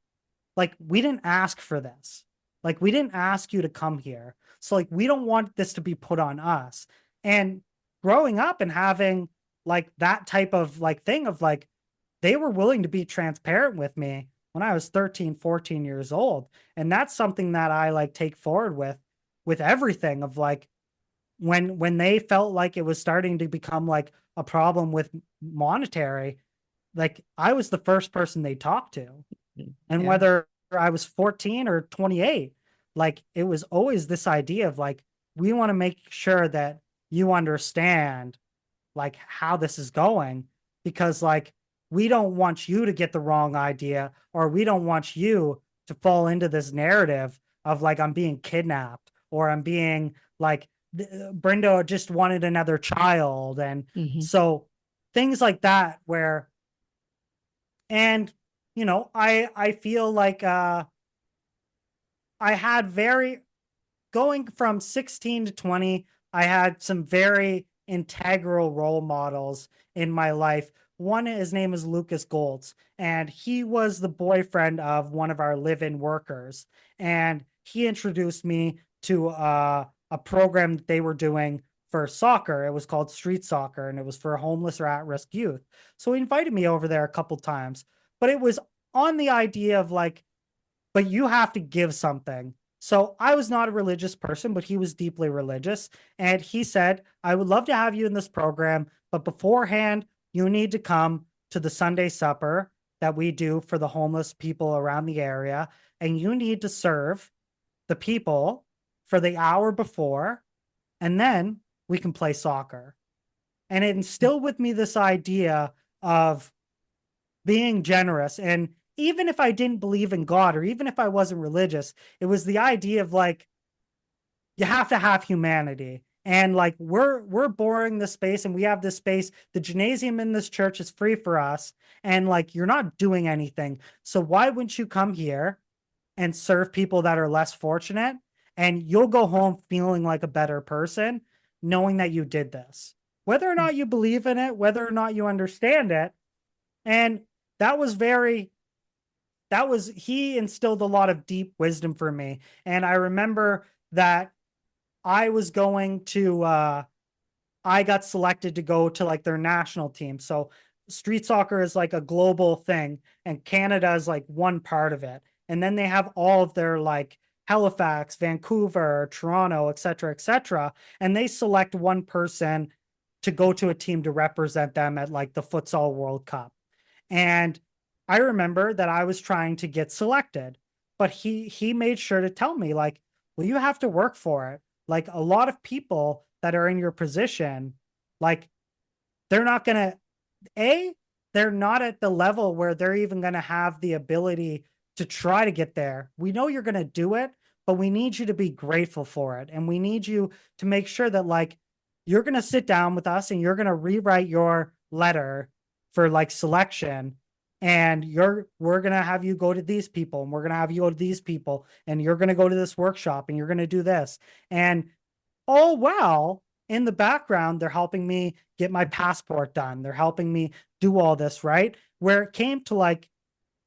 like, we didn't ask for this. Like, we didn't ask you to come here. So, like, we don't want this to be put on us. And growing up and having like that type of like thing of like, they were willing to be transparent with me when I was 13, 14 years old. And that's something that I like take forward with everything of like when they felt like it was starting to become like a problem with monetary, like I was the first person they talked to. And Yeah. whether I was 14 or 28, like it was always this idea of like, we want to make sure that you understand like how this is going because like we don't want you to get the wrong idea or we don't want you to fall into this narrative of like I'm being kidnapped or I'm being like Brenda just wanted another child and Hmm. so things like that where and I feel like I had very going from 16 to 20, I had some very integral role models in my life. One, his name is Lucas Golds, and he was the boyfriend of one of our live-in workers. And he introduced me to a program that they were doing for soccer. It was called street soccer, and it was for homeless or at-risk youth. So he invited me over there a couple times, but it was on the idea of like, but you have to give something. So I was not a religious person, but he was deeply religious. And he said, I would love to have you in this program, but beforehand, you need to come to the Sunday supper that we do for the homeless people around the area. And you need to serve the people for the hour before, and then we can play soccer. And it instilled with me this idea of being generous. And even if I didn't believe in God or even if I wasn't religious, it was the idea of like, you have to have humanity. And like we're boring the space and we have this space. The gymnasium in this church is free for us. And like you're not doing anything. So why wouldn't you come here and serve people that are less fortunate? And you'll go home feeling like a better person, knowing that you did this. Whether or not you believe in it, whether or not you understand it. And that was very he instilled a lot of deep wisdom for me. And I remember that I was going to I got selected to go to like their national team. So street soccer is like a global thing and Canada is like one part of it. And then they have all of their like Halifax, Vancouver, Toronto, et cetera, et cetera. And they select one person to go to a team to represent them at like the futsal World Cup. And I remember that I was trying to get selected, but he made sure to tell me like, well, you have to work for it. Like a lot of people that are in your position, like they're not going to a they're not at the level where they're even going to have the ability to try to get there. We know you're going to do it, but we need you to be grateful for it. And we need you to make sure that like you're going to sit down with us and you're going to rewrite your letter for like selection and we're going to have you go to these people and we're going to have you go to these people and you're going to go to this workshop and you're going to do this. And oh wow, in the background they're helping me get my passport done, they're helping me do all this, right? Where it came to like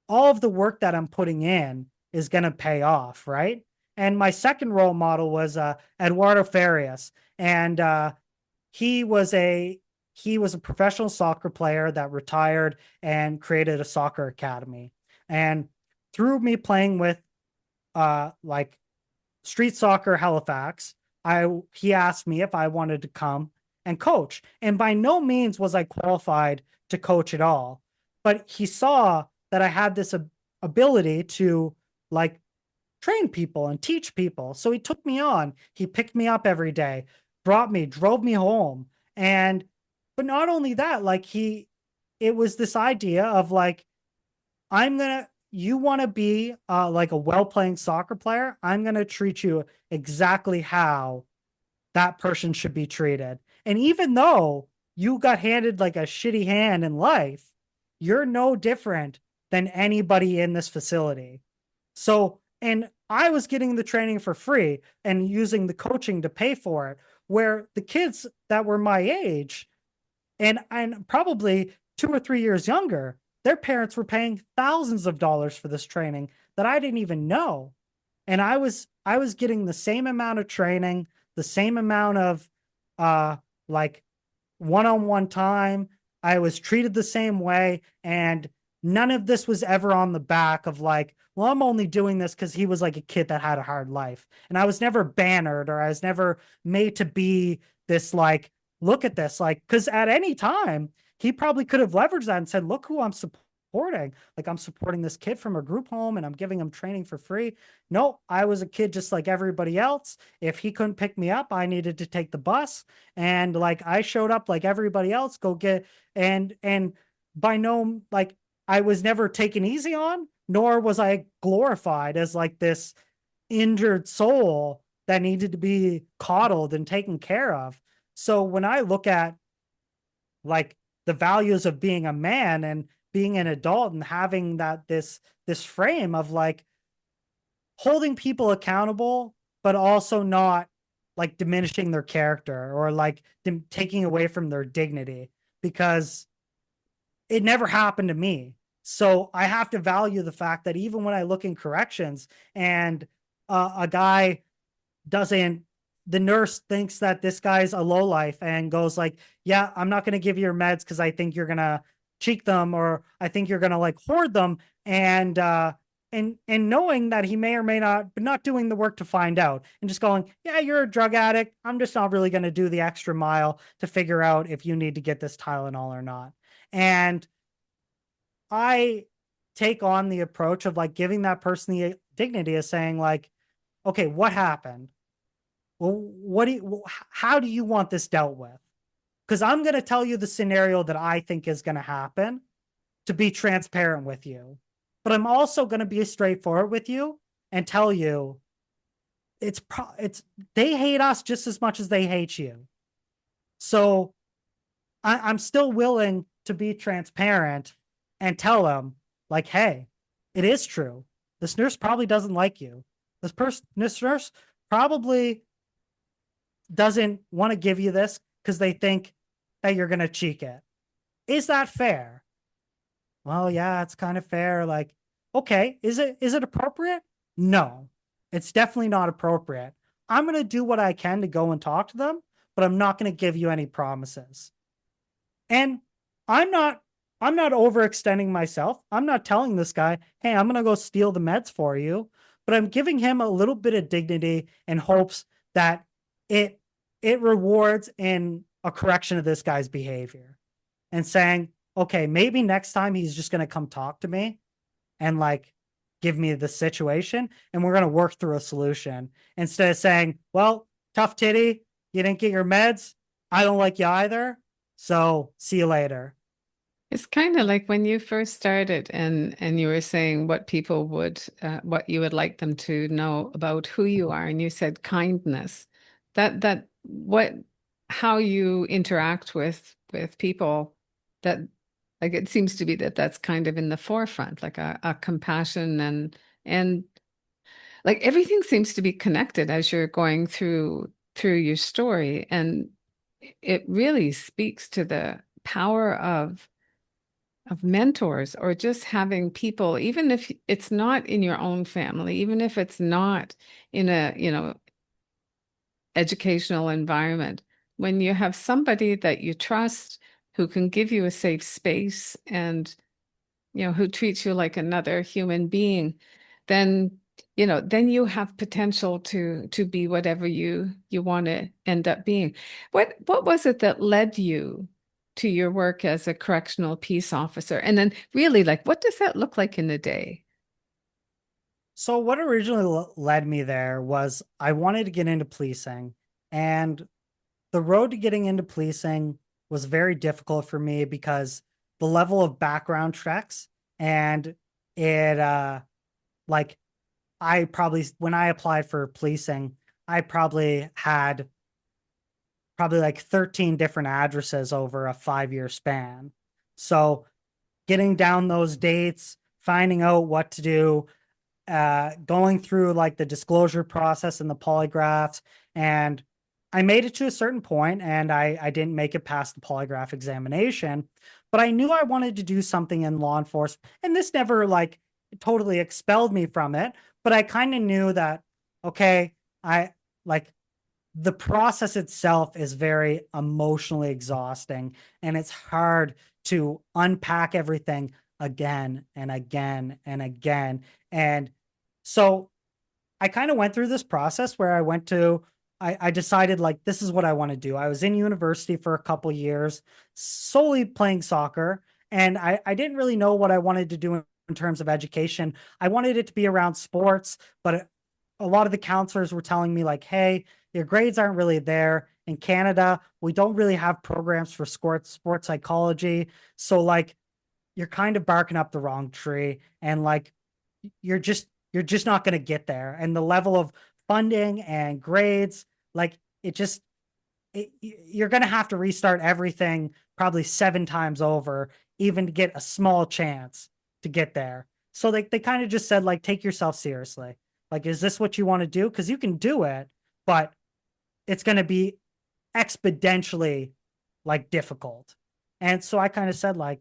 all of the work that I'm putting in is going to pay off, right? And my second role model was Eduardo Farias, and he was a he was a professional soccer player that retired and created a soccer academy. And through me playing with like street soccer Halifax, he asked me if I wanted to come and coach. And by no means was I qualified to coach at all. But he saw that I had this ability to like train people and teach people. So he took me on. He picked me up every day, brought me, drove me home. And but not only that, like it was this idea of like I'm gonna you want to be like a well-playing soccer player, I'm gonna treat you exactly how that person should be treated. And even though you got handed like a shitty hand in life, you're no different than anybody in this facility. So, and I was getting the training for free and using the coaching to pay for it, where the kids that were my age and probably 2 or 3 years younger, their parents were paying thousands of dollars for this training that I didn't even know. And I was getting the same amount of training, the same amount of like one-on-one time. I was treated the same way, and none of this was ever on the back of like, well, I'm only doing this because he was like a kid that had a hard life. And I was never bannered or I was never made to be this like, look at this, like, because at any time he probably could have leveraged that and said, look who I'm supporting. Like I'm supporting this kid from a group home and I'm giving him training for free. No, I was a kid just like everybody else. If he couldn't pick me up, I needed to take the bus. And like I showed up like everybody else, go get and by no like I was never taken easy on, nor was I glorified as like this injured soul that needed to be coddled and taken care of. So when I look at like the values of being a man and being an adult and having that this frame of like holding people accountable, but also not like diminishing their character or like taking away from their dignity because it never happened to me. So I have to value the fact that even when I look in corrections and a guy doesn't, the nurse thinks that this guy's a low life and goes like, yeah, I'm not going to give you your meds because I think you're going to cheek them or I think you're going to like hoard them. And knowing that he may or may not, but not doing the work to find out and just going, yeah, you're a drug addict. I'm just not really going to do the extra mile to figure out if you need to get this Tylenol or not. And I take on the approach of like giving that person the dignity of saying like, okay, what happened? Well, how do you want this dealt with? Because I'm going to tell you the scenario that I think is going to happen to be transparent with you. But I'm also going to be straightforward with you and tell you it's they hate us just as much as they hate you. So I'm still willing to be transparent and tell them, like, hey, it is true. This nurse probably doesn't like you. This nurse probably doesn't want to give you this because they think that you're going to cheek it. Is that fair? Well, yeah, it's kind of fair. Like, okay, is it appropriate? No, it's definitely not appropriate. I'm going to do what I can to go and talk to them, but I'm not going to give you any promises. And I'm not I'm not overextending myself. I'm not telling this guy, "Hey, I'm going to go steal the meds for you," but I'm giving him a little bit of dignity in hopes that it it rewards in a correction of this guy's behavior and saying, "Okay, maybe next time he's just going to come talk to me and like give me the situation and we're going to work through a solution instead of saying, well, tough titty, you didn't get your meds. I don't like you either. So see you later." It's kind of like when you first started and you were saying what people would what you would like them to know about who you are, and you said kindness. That what how you interact with people, that like it seems to be that that's kind of in the forefront, like a compassion and like everything seems to be connected as you're going through your story, and it really speaks to the power of mentors, or just having people, even if it's not in your own family, even if it's not in a, educational environment, when you have somebody that you trust who can give you a safe space and, who treats you like another human being, then, then you have potential to be whatever you want to end up being. What was it that led you to your work as a correctional peace officer? And then really, like, what does that look like in a day? So what originally led me there was I wanted to get into policing, and the road to getting into policing was very difficult for me because the level of background checks and it like I probably when I applied for policing, I probably had probably like 13 different addresses over a 5-year span. So getting down those dates, finding out what to do, going through like the disclosure process and the polygraphs. And I made it to a certain point and I didn't make it past the polygraph examination, but I knew I wanted to do something in law enforcement. And this never like totally expelled me from it, but I kind of knew that, okay, I like the process itself is very emotionally exhausting and it's hard to unpack everything again and again and again. And so I kind of went through this process where I decided like this is what I want to do. I was in university for a couple years, solely playing soccer, and I didn't really know what I wanted to do in terms of education. I wanted it to be around sports, but a lot of the counselors were telling me like, hey, your grades aren't really there. In Canada, we don't really have programs for sports psychology. So like you're kind of barking up the wrong tree and like you're just not going to get there. And the level of funding and grades, like you're going to have to restart everything probably 7 times over, even to get a small chance to get there. So they kind of just said, like, take yourself seriously. Like, is this what you want to do? Because you can do it, but it's going to be exponentially like difficult. And so I kind of said, like,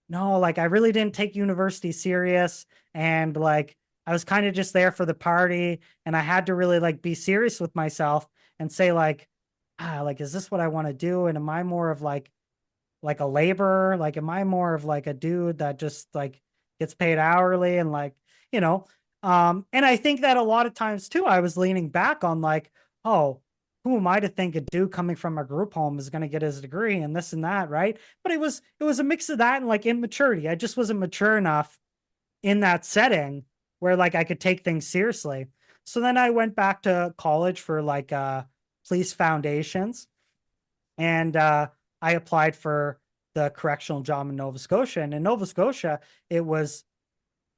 no, like I really didn't take university serious. And like I was kind of just there for the party. And I had to really like be serious with myself and say, like, is this what I want to do? And am I more of like a laborer? Like, am I more of like a dude that just like gets paid hourly and like, you know, and I think that a lot of times too, I was leaning back on like, oh, who am I to think a dude coming from a group home is going to get his degree and this and that, right? But it was a mix of that and like immaturity. I just wasn't mature enough in that setting where like I could take things seriously. So then I went back to college for like police foundations, and I applied for the correctional job in Nova Scotia. And in Nova Scotia, it was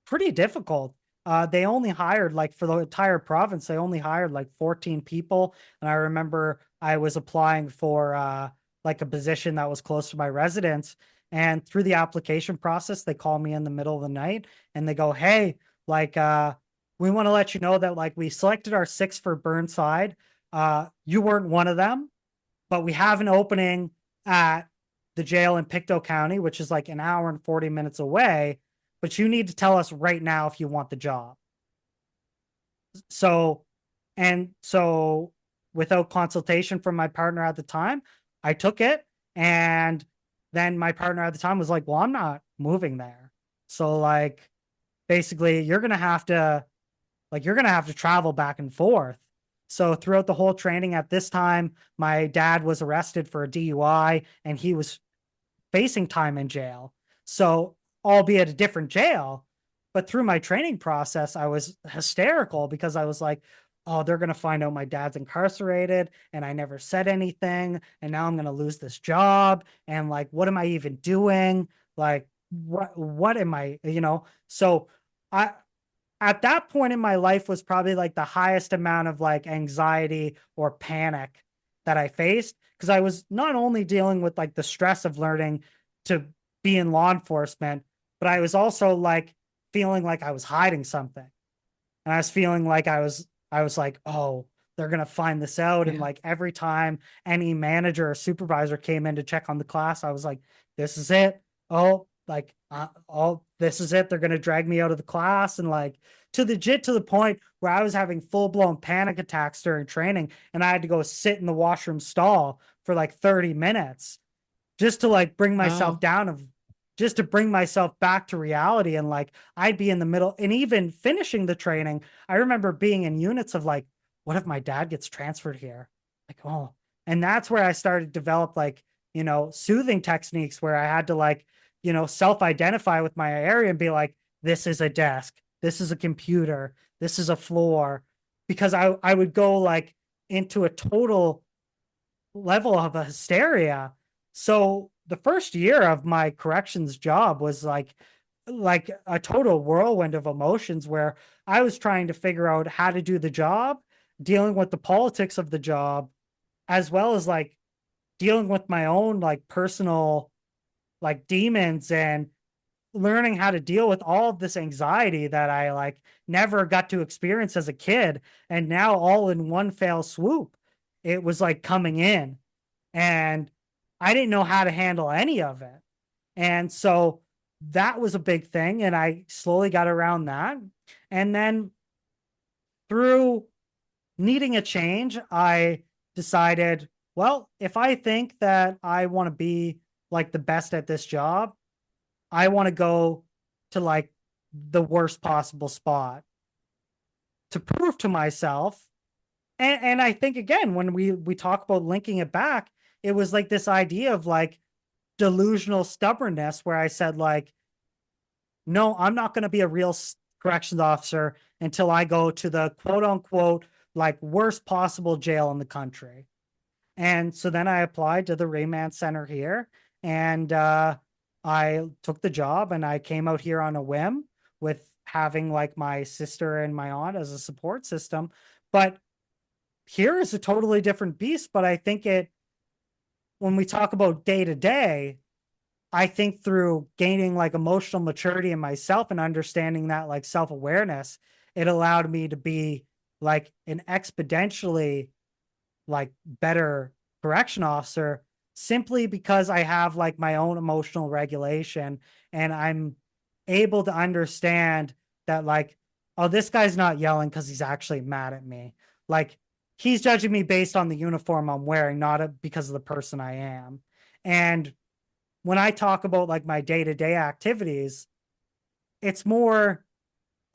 pretty difficult. they only hired like for the entire province, they only hired like 14 people. And I remember I was applying for like a position that was close to my residence. And through the application process, they call me in the middle of the night and they go, "Hey, like we want to let you know that like we selected our six for Burnside. You weren't one of them, but we have an opening at the jail in Pictou County, which is like an hour and 40 minutes away. But you need to tell us right now if you want the job." So, and so without consultation from my partner at the time, I took it. And then my partner at the time was like, "Well, I'm not moving there. So, like, basically, you're going to have to travel back and forth." So throughout the whole training at this time, my dad was arrested for a DUI and he was facing time in jail. So, albeit a different jail, but through my training process, I was hysterical because I was like, "Oh, they're going to find out my dad's incarcerated and I never said anything. And now I'm going to lose this job. And like, what am I even doing? Like, what am I, you know?" So, I, at that point in my life was probably like the highest amount of like anxiety or panic that I faced because I was not only dealing with like the stress of learning to be in law enforcement, but I was also like feeling like I was hiding something. And I was feeling like I was like, "Oh, they're going to find this out." And Yeah. like every time any manager or supervisor came in to check on the class, I was like, "This is it. Oh, like, oh, this is it. They're going to drag me out of the class." And like to the point where I was having full blown panic attacks during training and I had to go sit in the washroom stall for like 30 minutes just to like bring myself Wow. down of just to bring myself back to reality. And like I'd be in the middle and even finishing the training, I remember being in units of like, what if my dad gets transferred here? Like, oh, and that's where I started to develop like, soothing techniques where I had to like, self-identify with my area and be like, this is a desk, this is a computer, this is a floor. Because I would go like into a total level of a hysteria. So the first year of my corrections job was like a total whirlwind of emotions where I was trying to figure out how to do the job, dealing with the politics of the job, as well as like dealing with my own like personal like demons and learning how to deal with all of this anxiety that I like never got to experience as a kid. And now all in one fell swoop, it was like coming in and I didn't know how to handle any of it. And so that was a big thing. And I slowly got around that. And then through needing a change, I decided, well, if I think that I want to be like the best at this job, I want to go to like the worst possible spot to prove to myself. And I think again, when we talk about linking it back, it was like this idea of like delusional stubbornness where I said like, no, I'm not going to be a real corrections officer until I go to the quote unquote like worst possible jail in the country. And so then I applied to the Remand Center here and I took the job and I came out here on a whim with having like my sister and my aunt as a support system. But here is a totally different beast. But I think when we talk about day to day, I think through gaining like emotional maturity in myself and understanding that like self awareness, it allowed me to be like an exponentially like better correction officer simply because I have like my own emotional regulation and I'm able to understand that like, oh, this guy's not yelling because he's actually mad at me. Like he's judging me based on the uniform I'm wearing, not because of the person I am. And when I talk about like my day-to-day activities, it's more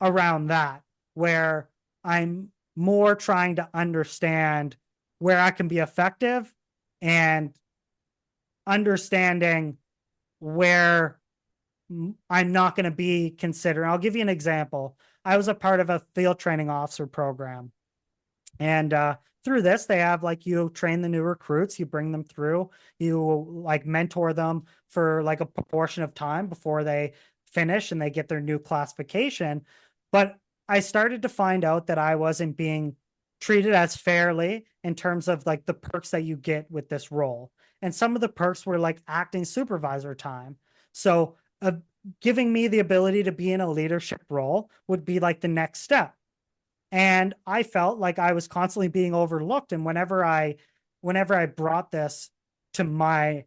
around that where I'm more trying to understand where I can be effective and understanding where I'm not going to be considering. I'll give you an example. I was a part of a field training officer program. And through this, they have like you train the new recruits, you bring them through, you like mentor them for like a proportion of time before they finish and they get their new classification. But I started to find out that I wasn't being treated as fairly in terms of like the perks that you get with this role. And some of the perks were like acting supervisor time. So, giving me the ability to be in a leadership role would be like the next step. And I felt like I was constantly being overlooked. And whenever I brought this to my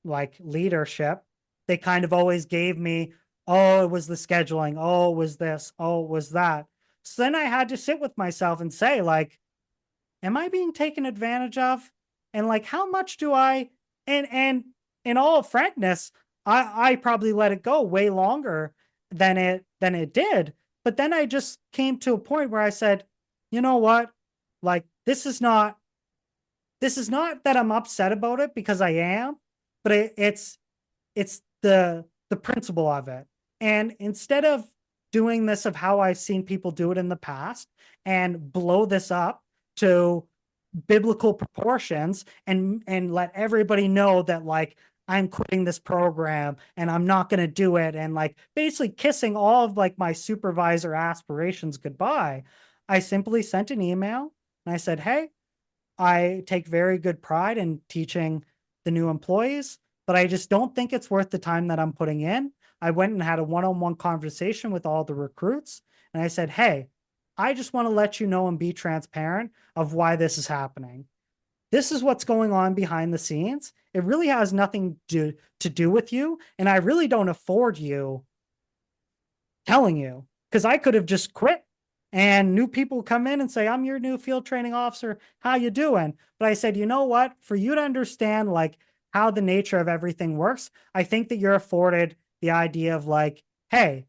like leadership, they kind of always gave me, oh, it was the scheduling, oh, it was this, oh, it was that. So then I had to sit with myself and say, like, am I being taken advantage of? And like, how much do I, and in all frankness, I probably let it go way longer than it did. But then I just came to a point where I said, you know what? Like, this is not that I'm upset about it, because I am, but it's the principle of it. And instead of doing this of how I've seen people do it in the past and blow this up to biblical proportions and let everybody know that like I'm quitting this program and I'm not going to do it, and like basically kissing all of like my supervisor aspirations goodbye, I simply sent an email and I said, hey, I take very good pride in teaching the new employees, but I just don't think it's worth the time that I'm putting in. I went and had a one-on-one conversation with all the recruits, and I said, hey, I just want to let you know and be transparent of why this is happening. This is what's going on behind the scenes. It really has nothing to do with you. And I really don't afford you telling you, because I could have just quit and new people come in and say, I'm your new field training officer, how you doing? But I said, you know what, for you to understand like how the nature of everything works, I think that you're afforded the idea of like, hey,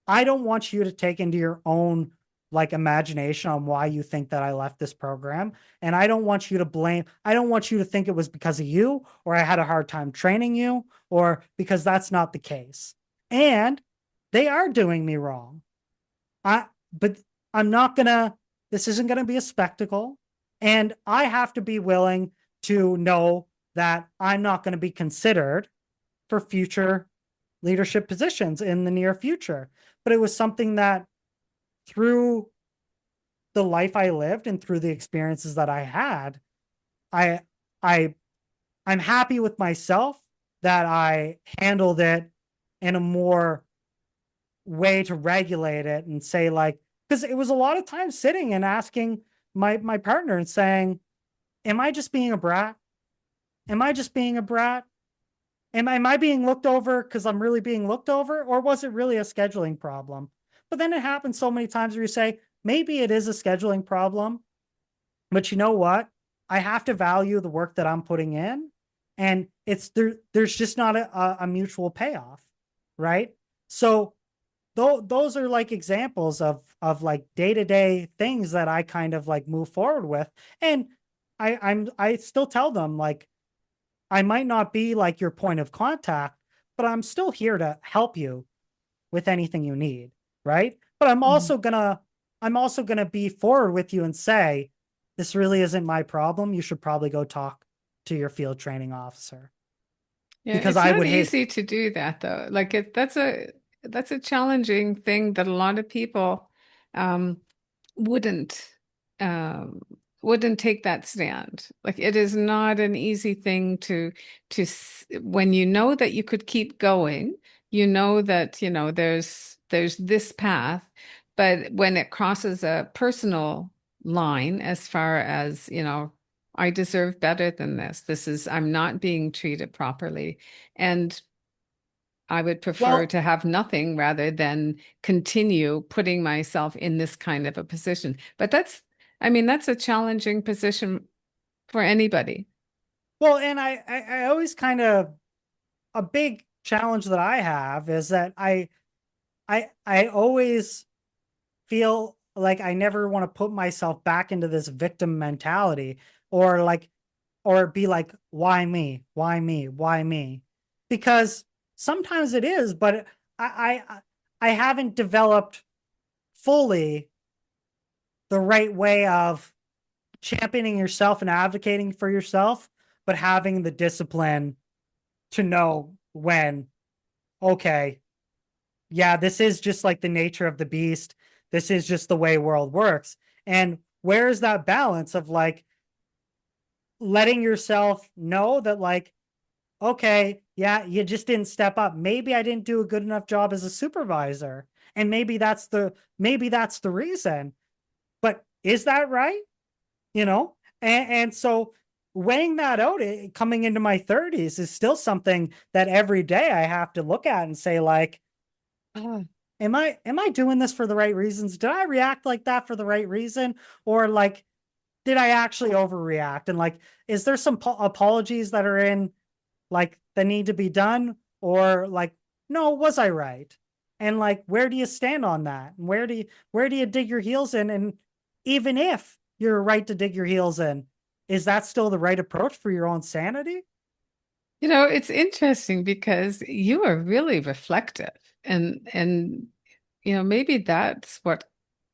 I don't want you to take into your own like imagination on why you think that I left this program. And I don't want you to blame, I don't want you to think it was because of you, or I had a hard time training you, or because that's not the case. And they are doing me wrong. But I'm not gonna, this isn't gonna be a spectacle. And I have to be willing to know that I'm not going to be considered for future leadership positions in the near future. But it was something that through the life I lived and through the experiences that I had, I I I'm happy with myself that I handled it in a more way to regulate it and say like, because it was a lot of times sitting and asking my partner and saying, am I just being a brat? Am I just being a brat? Am I being looked over because I'm really being looked over? Or was it really a scheduling problem? But then it happens so many times where you say, maybe it is a scheduling problem, but you know what? I have to value the work that I'm putting in. And there's just not a mutual payoff, right? So those are like examples of like day-to-day things that I kind of like move forward with. And I still tell them like, I might not be like your point of contact, but I'm still here to help you with anything you need, right? But Mhm. I'm also gonna be forward with you and say, this really isn't my problem. You should probably go talk to your field training officer, Yeah, because it's I not would hate. easy to do that though. Like that's a challenging thing that a lot of people um wouldn't um wouldn't take that stand. Like it is not an easy thing when you know that you could keep going, you know that, there's this path, but when it crosses a personal line as far as, I deserve better than this. I'm not being treated properly. And I would prefer Well, to have nothing rather than continue putting myself in this kind of a position. But I mean, that's a challenging position for anybody. and I always kind of, a big challenge that I have is that I always feel like I never want to put myself back into this victim mentality, or like, or be like, why me? Why me? Why me? Because sometimes it is, but I haven't developed fully the right way of championing yourself and advocating for yourself, but having the discipline to know when, okay, yeah, this is just like the nature of the beast. This is just the way world works. And where is that balance of like letting yourself know that like, okay, yeah, you just didn't step up. Maybe I didn't do a good enough job as a supervisor. And maybe that's the reason. But is that right? You know? And so weighing that out, coming into my 30s is still something that every day I have to look at and say, like, oh, am I doing this for the right reasons? Did I react like that for the right reason? Or like, did I actually overreact? And like, is there some apologies that are in like that need to be done? Or like, no, was I right? And like, where do you stand on that? And where do you dig your heels in? And even if you're right to dig your heels in, is that still the right approach for your own sanity? You know, it's interesting because you are really reflective and maybe that's what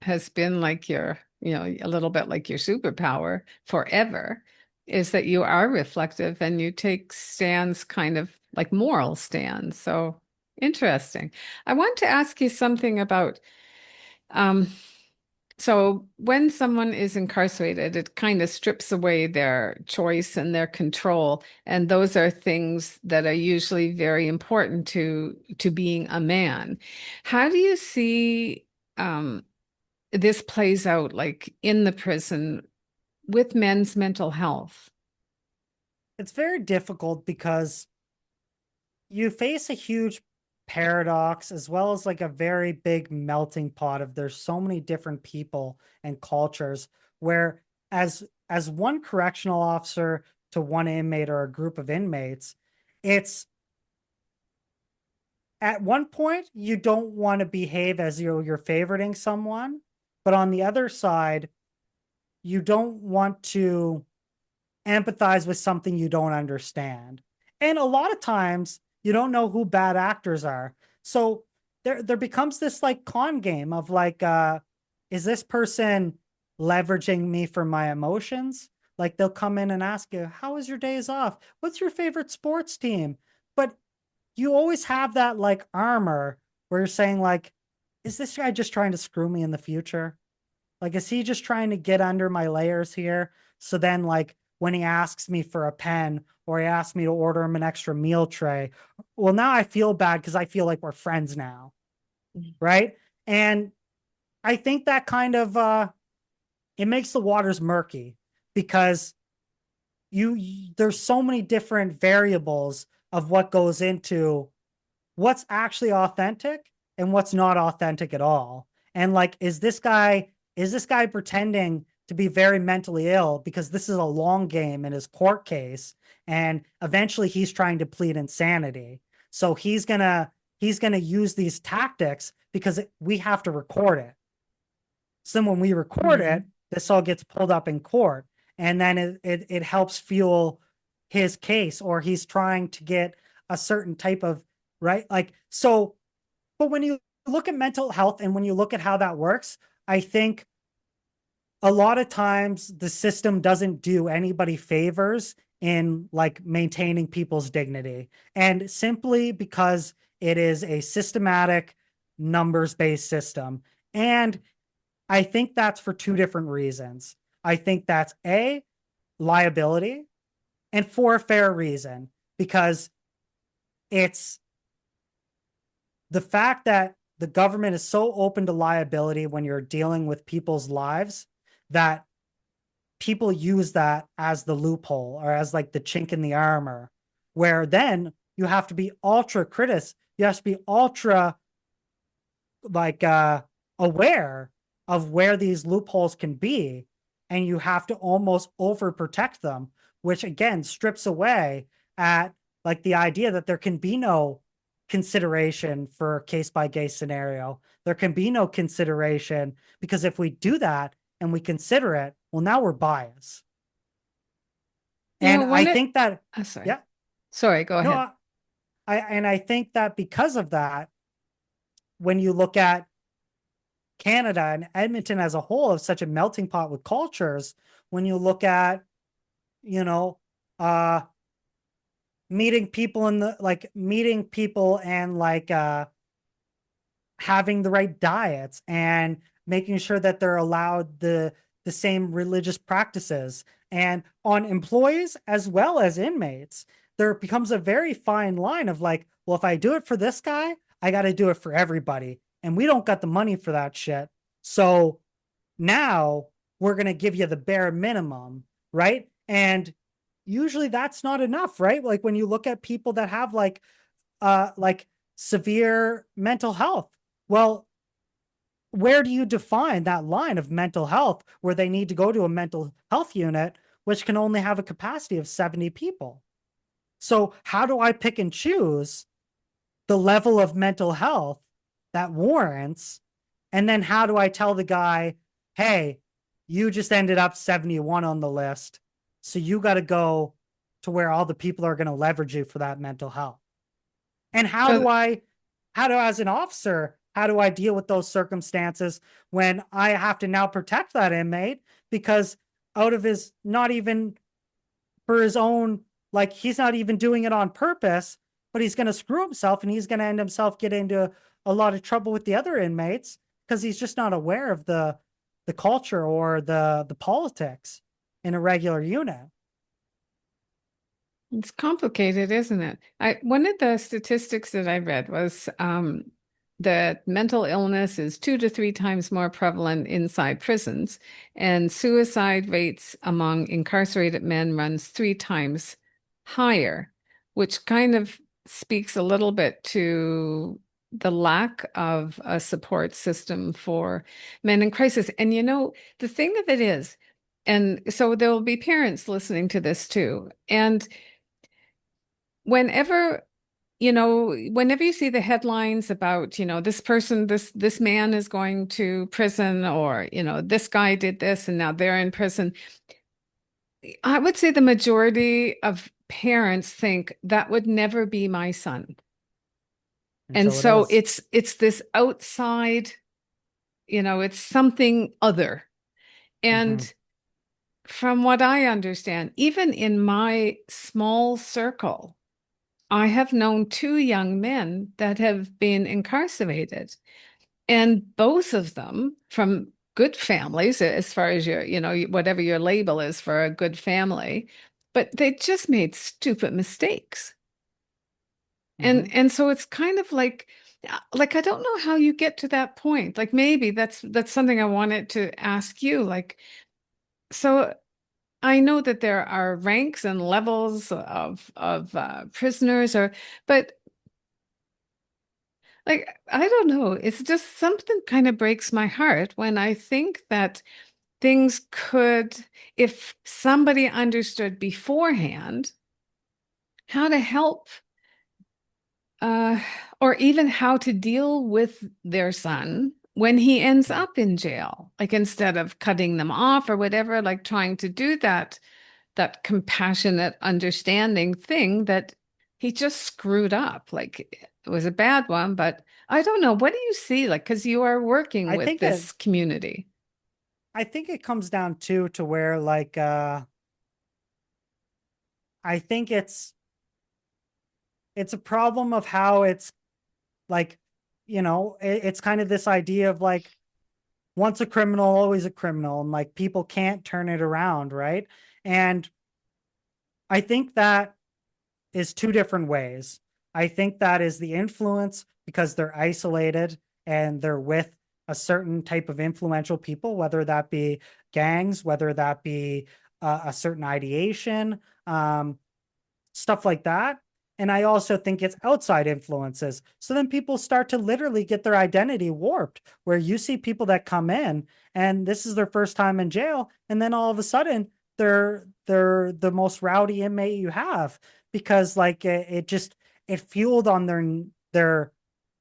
has been like your, a little bit like your superpower forever, is that you are reflective and you take stands kind of like moral stands. So interesting. I want to ask you something about um so when someone is incarcerated, it kind of strips away their choice and their control, and those are things that are usually very important to being a man. How do you see this plays out like in the prison with men's mental health? It's very difficult because you face a huge paradox as well as like a very big melting pot of there's so many different people and cultures where as one correctional officer to one inmate or a group of inmates, it's at one point you don't want to behave as you're favoriting someone, but on the other side you don't want to empathize with something you don't understand. And a lot of times you don't know who bad actors are. So there becomes this like con game of like, is this person leveraging me for my emotions? Like they'll come in and ask you, how was your days off? What's your favorite sports team? But you always have that like armor where you're saying like, is this guy just trying to screw me in the future? Like, is he just trying to get under my layers here? So then, like, when he asks me for a pen or he asks me to order him an extra meal tray, well, now I feel bad because I feel like we're friends now. Right. And I think that kind of it makes the waters murky because there's so many different variables of what goes into what's actually authentic and what's not authentic at all. And like, is this guy pretending to be very mentally ill because this is a long game in his court case, and eventually he's trying to plead insanity. So he's gonna use these tactics because we have to record it. So when we record it, Mhm. this all gets pulled up in court, and then it helps fuel his case, or he's trying to get a certain type of right. Like so, but when you look at mental health and when you look at how that works, I think a lot of times the system doesn't do anybody favors in like maintaining people's dignity. And simply because it is a systematic numbers based system. And I think that's for two different reasons. I think that's A, liability, and for a fair reason, because it's the fact that the government is so open to liability when you're dealing with people's lives that people use that as the loophole or as like the chink in the armor, where then you have to be ultra critic, you have to be ultra like aware of where these loopholes can be, and you have to almost overprotect them, which again strips away at like the idea that there can be no consideration for case by case scenario. There can be no consideration because if we do that and we consider it, well, now we're biased. You And know, I one it think that, sorry. yeah, Sorry, go no, ahead. I think that because of that, when you look at Canada and Edmonton as a whole of such a melting pot with cultures, when you look at, you know, uh, meeting people and like having the right diets and making sure that they're allowed the same religious practices. And on employees as well as inmates, there becomes a very fine line of like, well, if I do it for this guy, I got to do it for everybody. And we don't got the money for that shit. So now we're going to give you the bare minimum, right? And usually that's not enough, right? Like when you look at people that have like severe mental health, well, where do you define that line of mental health where they need to go to a mental health unit, which can only have a capacity of 70 people? So, how do I pick and choose the level of mental health that warrants? And then, how do I tell the guy, hey, you just ended up 71 on the list. So, you got to go to where all the people are going to leverage you for that mental health? And But as an officer, how do I deal with those circumstances when I have to now protect that inmate because out of his, not even for his own, like he's not even doing it on purpose, but he's going to screw himself and he's going to end himself get into a lot of trouble with the other inmates because he's just not aware of the culture or the politics in a regular unit. it's complicated, isn't it? One of the statistics that I read was that mental illness is 2 to 3 times more prevalent inside prisons, and suicide rates among incarcerated men runs 3 times higher, which kind of speaks a little bit to the lack of a support system for men in crisis. And the thing of it is, and so there will be parents listening to this too, and whenever whenever you see the headlines about, this person, this man is going to prison, or, this guy did this and now they're in prison, I would say the majority of parents think that would never be my son. And Until it so is. it's this outside, it's something other. Mm-hmm. And from what I understand, even in my small circle, I have known 2 young men that have been incarcerated, and both of them from good families, as far as whatever your label is for a good family, but they just made stupid mistakes. Mm-hmm. And so it's kind of like I don't know how you get to that point. Like maybe that's something I wanted to ask you. Like, so I know that there are ranks and levels of prisoners, but like, I don't know. It's just something kind of breaks my heart when I think that things could, if somebody understood beforehand how to help, uh, or even how to deal with their son when he ends up in jail, like instead of cutting them off or whatever, like trying to do that compassionate, understanding thing that he just screwed up. Like it was a bad one, but I don't know. What do you see? Like, because you are working I with think it this community. I think it comes down to where like I think it's a problem of how it's like, it's kind of this idea of like once a criminal, always a criminal, and like people can't turn it around, right? And I think that is two different ways. I think that is the influence because they're isolated and they're with a certain type of influential people, whether that be gangs, whether that be a certain ideation, stuff like that. And I also think it's outside influences. So then people start to literally get their identity warped, where you see people that come in and this is their first time in jail, and then all of a sudden they're the most rowdy inmate you have because like it just it fueled on their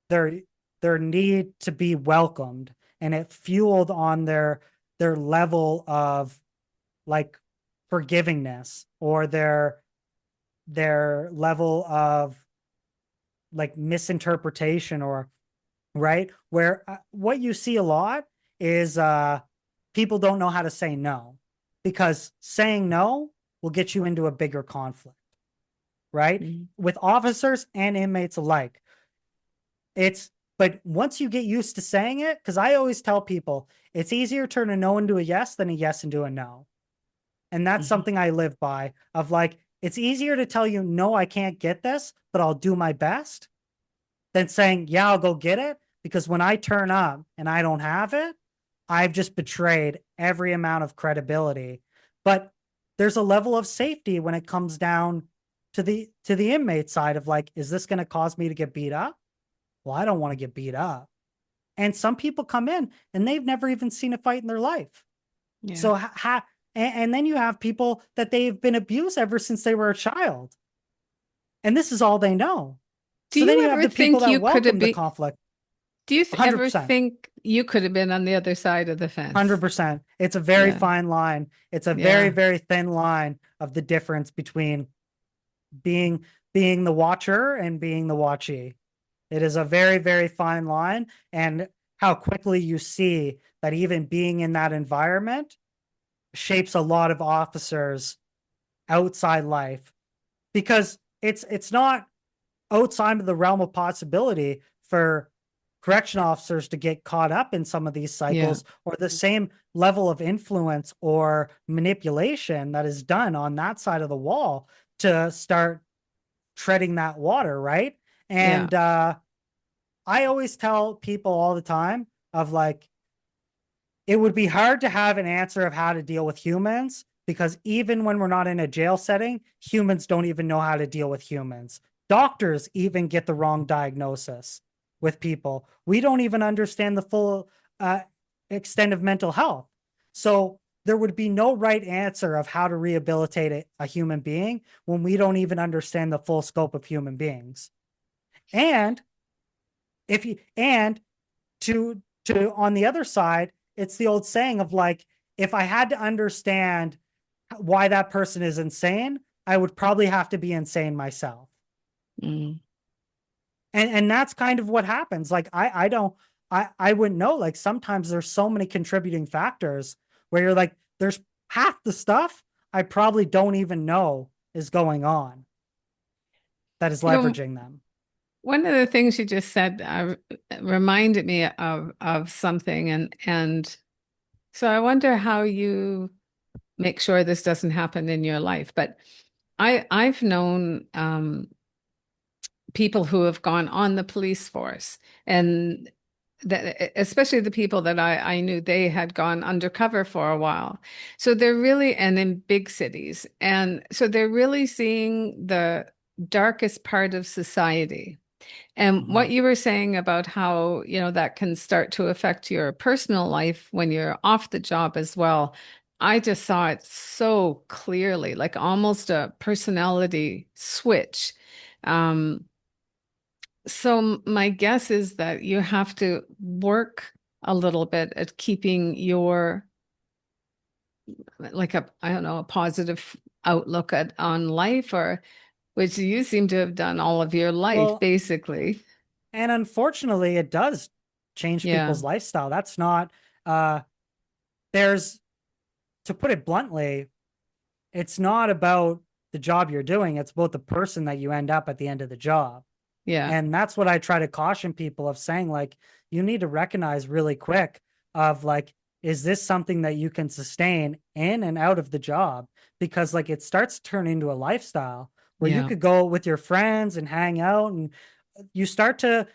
their their need to be welcomed, and it fueled on their level of like forgivingness or their level of like misinterpretation or right where what you see a lot is people don't know how to say no because saying no will get you into a bigger conflict, right? Mhm. With officers and inmates alike, it's But once you get used to saying it, because I always tell people it's easier to turn a no into a yes than a yes into a no. And that's Mhm. something I live by of like, it's easier to tell you, no, I can't get this, but I'll do my best than saying, yeah, I'll go get it. Because when I turn up and I don't have it, I've just betrayed every amount of credibility. But there's a level of safety when it comes down to the inmate side of like, is this going to cause me to get beat up? Well, I don't want to get beat up. And some people come in and they've never even seen a fight in their life. Yeah. So and then you have people that they've been abused ever since they were a child. And this is all they know. Do So then you you have ever the people think that you could have welcome the been, conflict. do you ever 100%. think you could have been on the other side of the fence? 100%. It's a very Yeah. fine line. It's a very, Yeah. very thin line of the difference between being being the watcher and being the watchee. It is a very, very fine line. And how quickly you see that even being in that environment shapes a lot of officers' outside life, because it's not outside of the realm of possibility for correction officers to get caught up in some of these Yeah. cycles or the same level of influence or manipulation that is done on that side of the wall to start treading that water, right? Yeah. And I always tell people all the time of like, it would be hard to have an answer of how to deal with humans, because even when we're not in a jail setting, humans don't even know how to deal with humans. Doctors even get the wrong diagnosis with people. We don't even understand the full uh, extent of mental health. So there would be no right answer of how to rehabilitate a human being when we don't even understand the full scope of human beings. And if you and to on the other side, it's the old saying of like, if I had to understand why that person is insane, I would probably have to be insane myself. Mm. And that's kind of what happens. Like I don't I wouldn't know. Like sometimes there's so many contributing factors where you're like, there's half the stuff I probably don't even know is going on that is You know, leveraging them. one of the things you just said reminded me of something, and so I wonder how you make sure this doesn't happen in your life. But I've known people who have gone on the police force, and that especially the people that I knew, they had gone undercover for a while. So they're really, and in big cities, and so they're really seeing the darkest part of society. And Mm-hmm. what you were saying about how, that can start to affect your personal life when you're off the job as well. I just saw it so clearly, like almost a personality switch. Um, so my guess is that you have to work a little bit at keeping your, like I don't know, a positive outlook on life, or which you seem to have done all of your life, Well, basically. and unfortunately, it does change Yeah. people's lifestyle. That's not, uh, there's, to put it bluntly, it's not about the job you're doing. It's about the person that you end up at the end of the job. Yeah. And that's what I try to caution people of saying, like, you need to recognize really quick of like, is this something that you can sustain in and out of the job? Because like it starts to turn into a lifestyle where you Yeah. could go with your friends and hang out, and you start to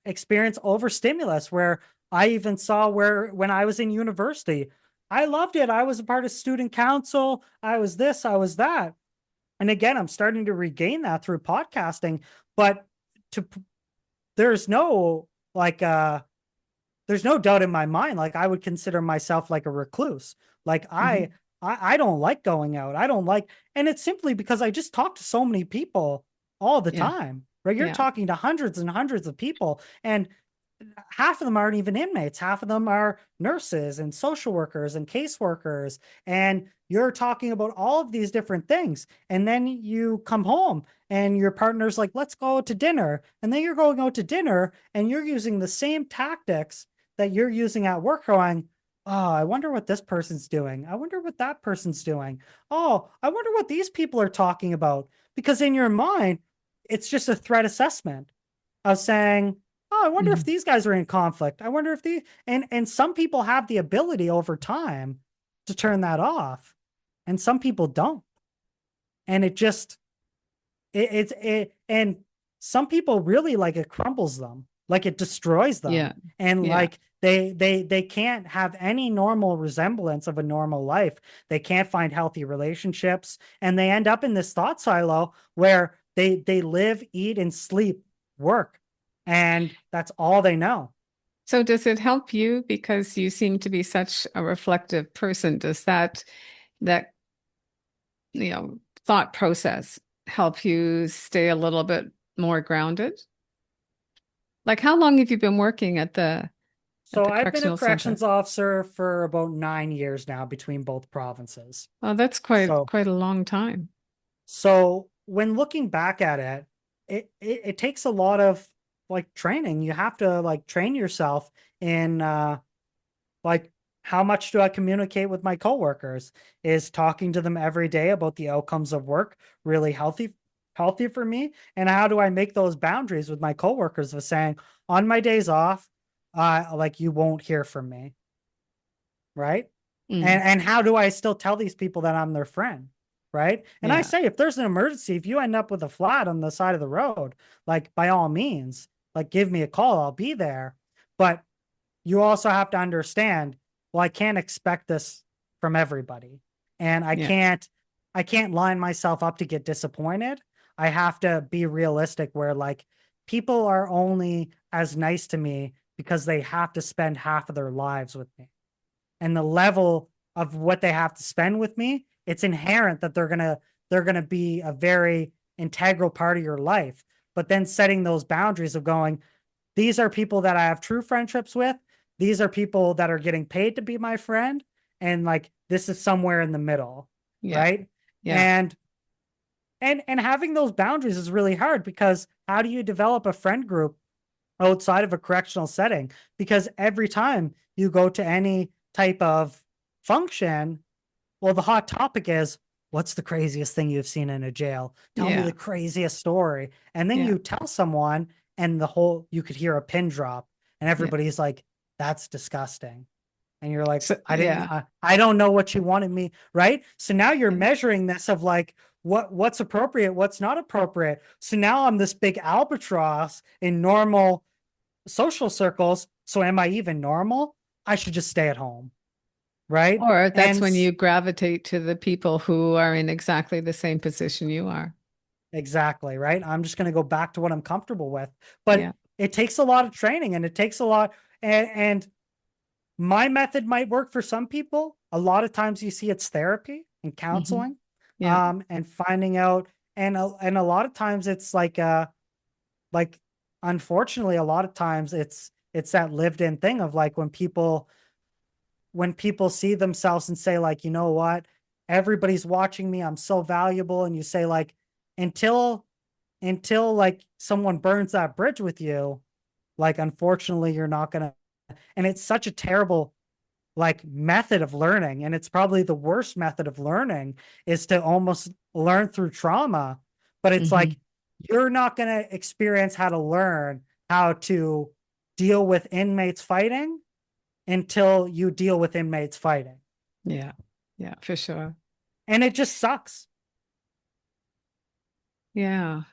experience overstimulus where I even saw where when I was in university, I loved it. I was a part of student council. I was this, I was that. And again, I'm starting to regain that through podcasting, but to there's no like there's no doubt in my mind like I would consider myself like a recluse. Like Hmm. I don't like going out. I don't like, and it's simply because I just talk to so many people all the Yeah. time. Right? You're Yeah. talking to hundreds and hundreds of people, and half of them aren't even inmates. Half of them are nurses and social workers and caseworkers. And you're talking about all of these different things. And then you come home and your partner's like, let's go out to dinner. And then you're going out to dinner and you're using the same tactics that you're using at work, going, oh, I wonder what this person's doing. I wonder what that person's doing. Oh, I wonder what these people are talking about. Because in your mind, it's just a threat assessment of saying, Oh, I wonder if Mhm. these guys are in conflict. I wonder if and some people have the ability over time to turn that off, and some people don't. And it just and some people really like it crumbles them, like it destroys them, Yeah. and Yeah. like they can't have any normal resemblance of a normal life. They can't find healthy relationships, and they end up in this thought silo where they live, eat, and sleep, work, and that's all they know. So does it help you because you seem to be such a reflective person? Does that thought process help you stay a little bit more grounded? Like how long have you been working at So the I've been a correctional center? corrections officer for about 9 years now between both provinces. Oh, that's So quite a long time. So when looking back at it, it takes a lot of like training. You have to like train yourself in like how much do I communicate with my coworkers? Is talking to them every day about the outcomes of work really healthy for me? And how do I make those boundaries with my coworkers of saying on my days off, like you won't hear from me, right? Mm, And how do I still tell these people that I'm their friend? Right. And I yeah. say, if there's an emergency, if you end up with a flat on the side of the road, like by all means, like give me a call, I'll be there. But you also have to understand, well, I can't expect this from everybody. And Yeah. I can't line myself up to get disappointed. I have to be realistic where like people are only as nice to me because they have to spend half of their lives with me, and the level of what they have to spend with me, it's inherent that they're gonna be a very integral part of your life. But then setting those boundaries of going, these are people that I have true friendships with. These are people that are getting paid to be my friend. And like this is somewhere in the middle. Yeah. Right. Yeah. And and having those boundaries is really hard because how do you develop a friend group outside of a correctional setting? Because every time you go to any type of function, well, the hot topic is, what's the craziest thing you've seen in a jail? Tell me Yeah. the craziest story. And then Yeah. you tell someone, and you could hear a pin drop, and Yeah. everybody's like, that's disgusting. And you're like, So yeah. I don't know what you wanted me, right? So now you're Yeah. measuring this of like, what's appropriate, what's not appropriate. So now I'm this big albatross in normal social circles. So am I even normal? I should just stay at home, right? Or that's And when you gravitate to the people who are in exactly the same position you are. exactly, right? I'm just going to go back to what I'm comfortable with. But Yeah. it takes a lot of training, and it takes a lot, and my method might work for some people. A lot of times you see it's therapy and Hmm. counseling, Yeah. and finding out, and a lot of times it's like unfortunately a lot of times it's that lived in thing of like when people see themselves and say like, you know what, everybody's watching me, I'm so valuable, and you say like, until like someone burns that bridge with you, like unfortunately you're not gonna. And it's such a terrible like method of learning, and it's probably the worst method of learning, is to almost learn through trauma. But it's Hmm. like you're not going to experience how to learn how to deal with inmates fighting until you deal with inmates fighting, Yeah. Yeah, for sure. and it just sucks. Yeah.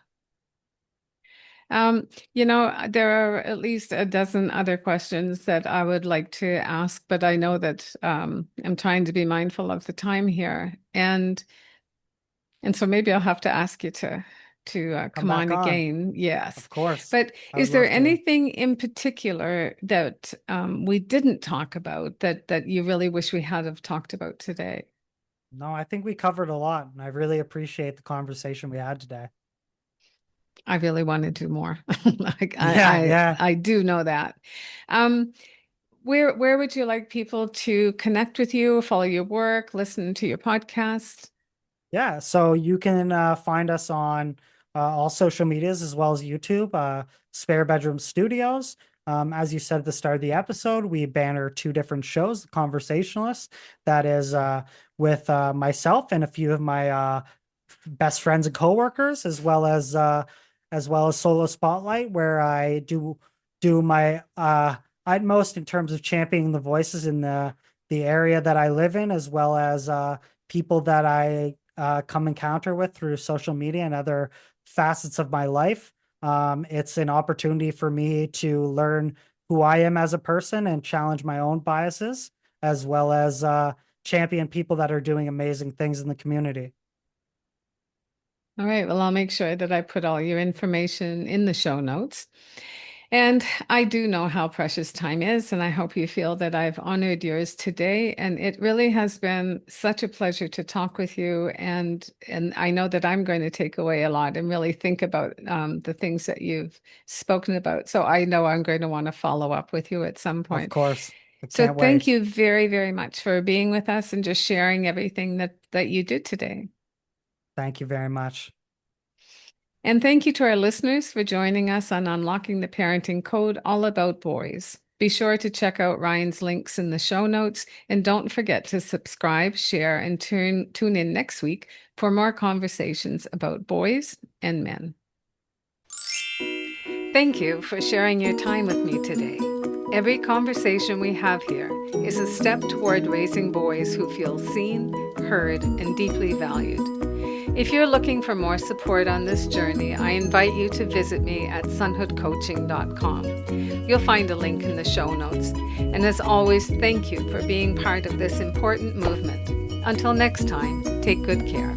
There are at least a dozen other questions that I would like to ask, but I know that I'm trying to be mindful of the time here, and so maybe I'll have to ask you to Come come back on on. again. Of Yes, course, but I would is there love to. anything in particular that we didn't talk about that you really wish we had have talked about today? No, I think we covered a lot, and I really appreciate the conversation we had today. I really want to do more. Like Yeah, yeah. I do know that. Um, where would you like people to connect with you, follow your work, listen to your podcast? Yeah, so you can find us on all social medias as well as YouTube, Spare Bedroom Studios. As you said at the start of the episode, we banner two different shows, The Conversationalists, that is with myself and a few of my best friends and coworkers, as well as Solo Spotlight, where I do my utmost in terms of championing the voices in the area that I live in, as well as people that I come encounter with through social media and other facets of my life. It's an opportunity for me to learn who I am as a person and challenge my own biases, as well as champion people that are doing amazing things in the community. All right. Well, I'll make sure that I put all your information in the show notes. And I do know how precious time is, and I hope you feel that I've honored yours today. And it really has been such a pleasure to talk with you. And I know that I'm going to take away a lot and really think about the things that you've spoken about. So I know I'm going to want to follow up with you at some Of point. course, I So can't thank wait. you very, very much for being with us and just sharing everything that you did today. Thank you very much. And thank you to our listeners for joining us on Unlocking the Parenting Code, all about boys. Be sure to check out Ryan's links in the show notes, and don't forget to subscribe, share, and tune in next week for more conversations about boys and men. Thank you for sharing your time with me today. Every conversation we have here is a step toward raising boys who feel seen, heard, and deeply valued. If you're looking for more support on this journey, I invite you to visit me at sonhoodcoaching.com. You'll find a link in the show notes. And as always, thank you for being part of this important movement. Until next time, take good care.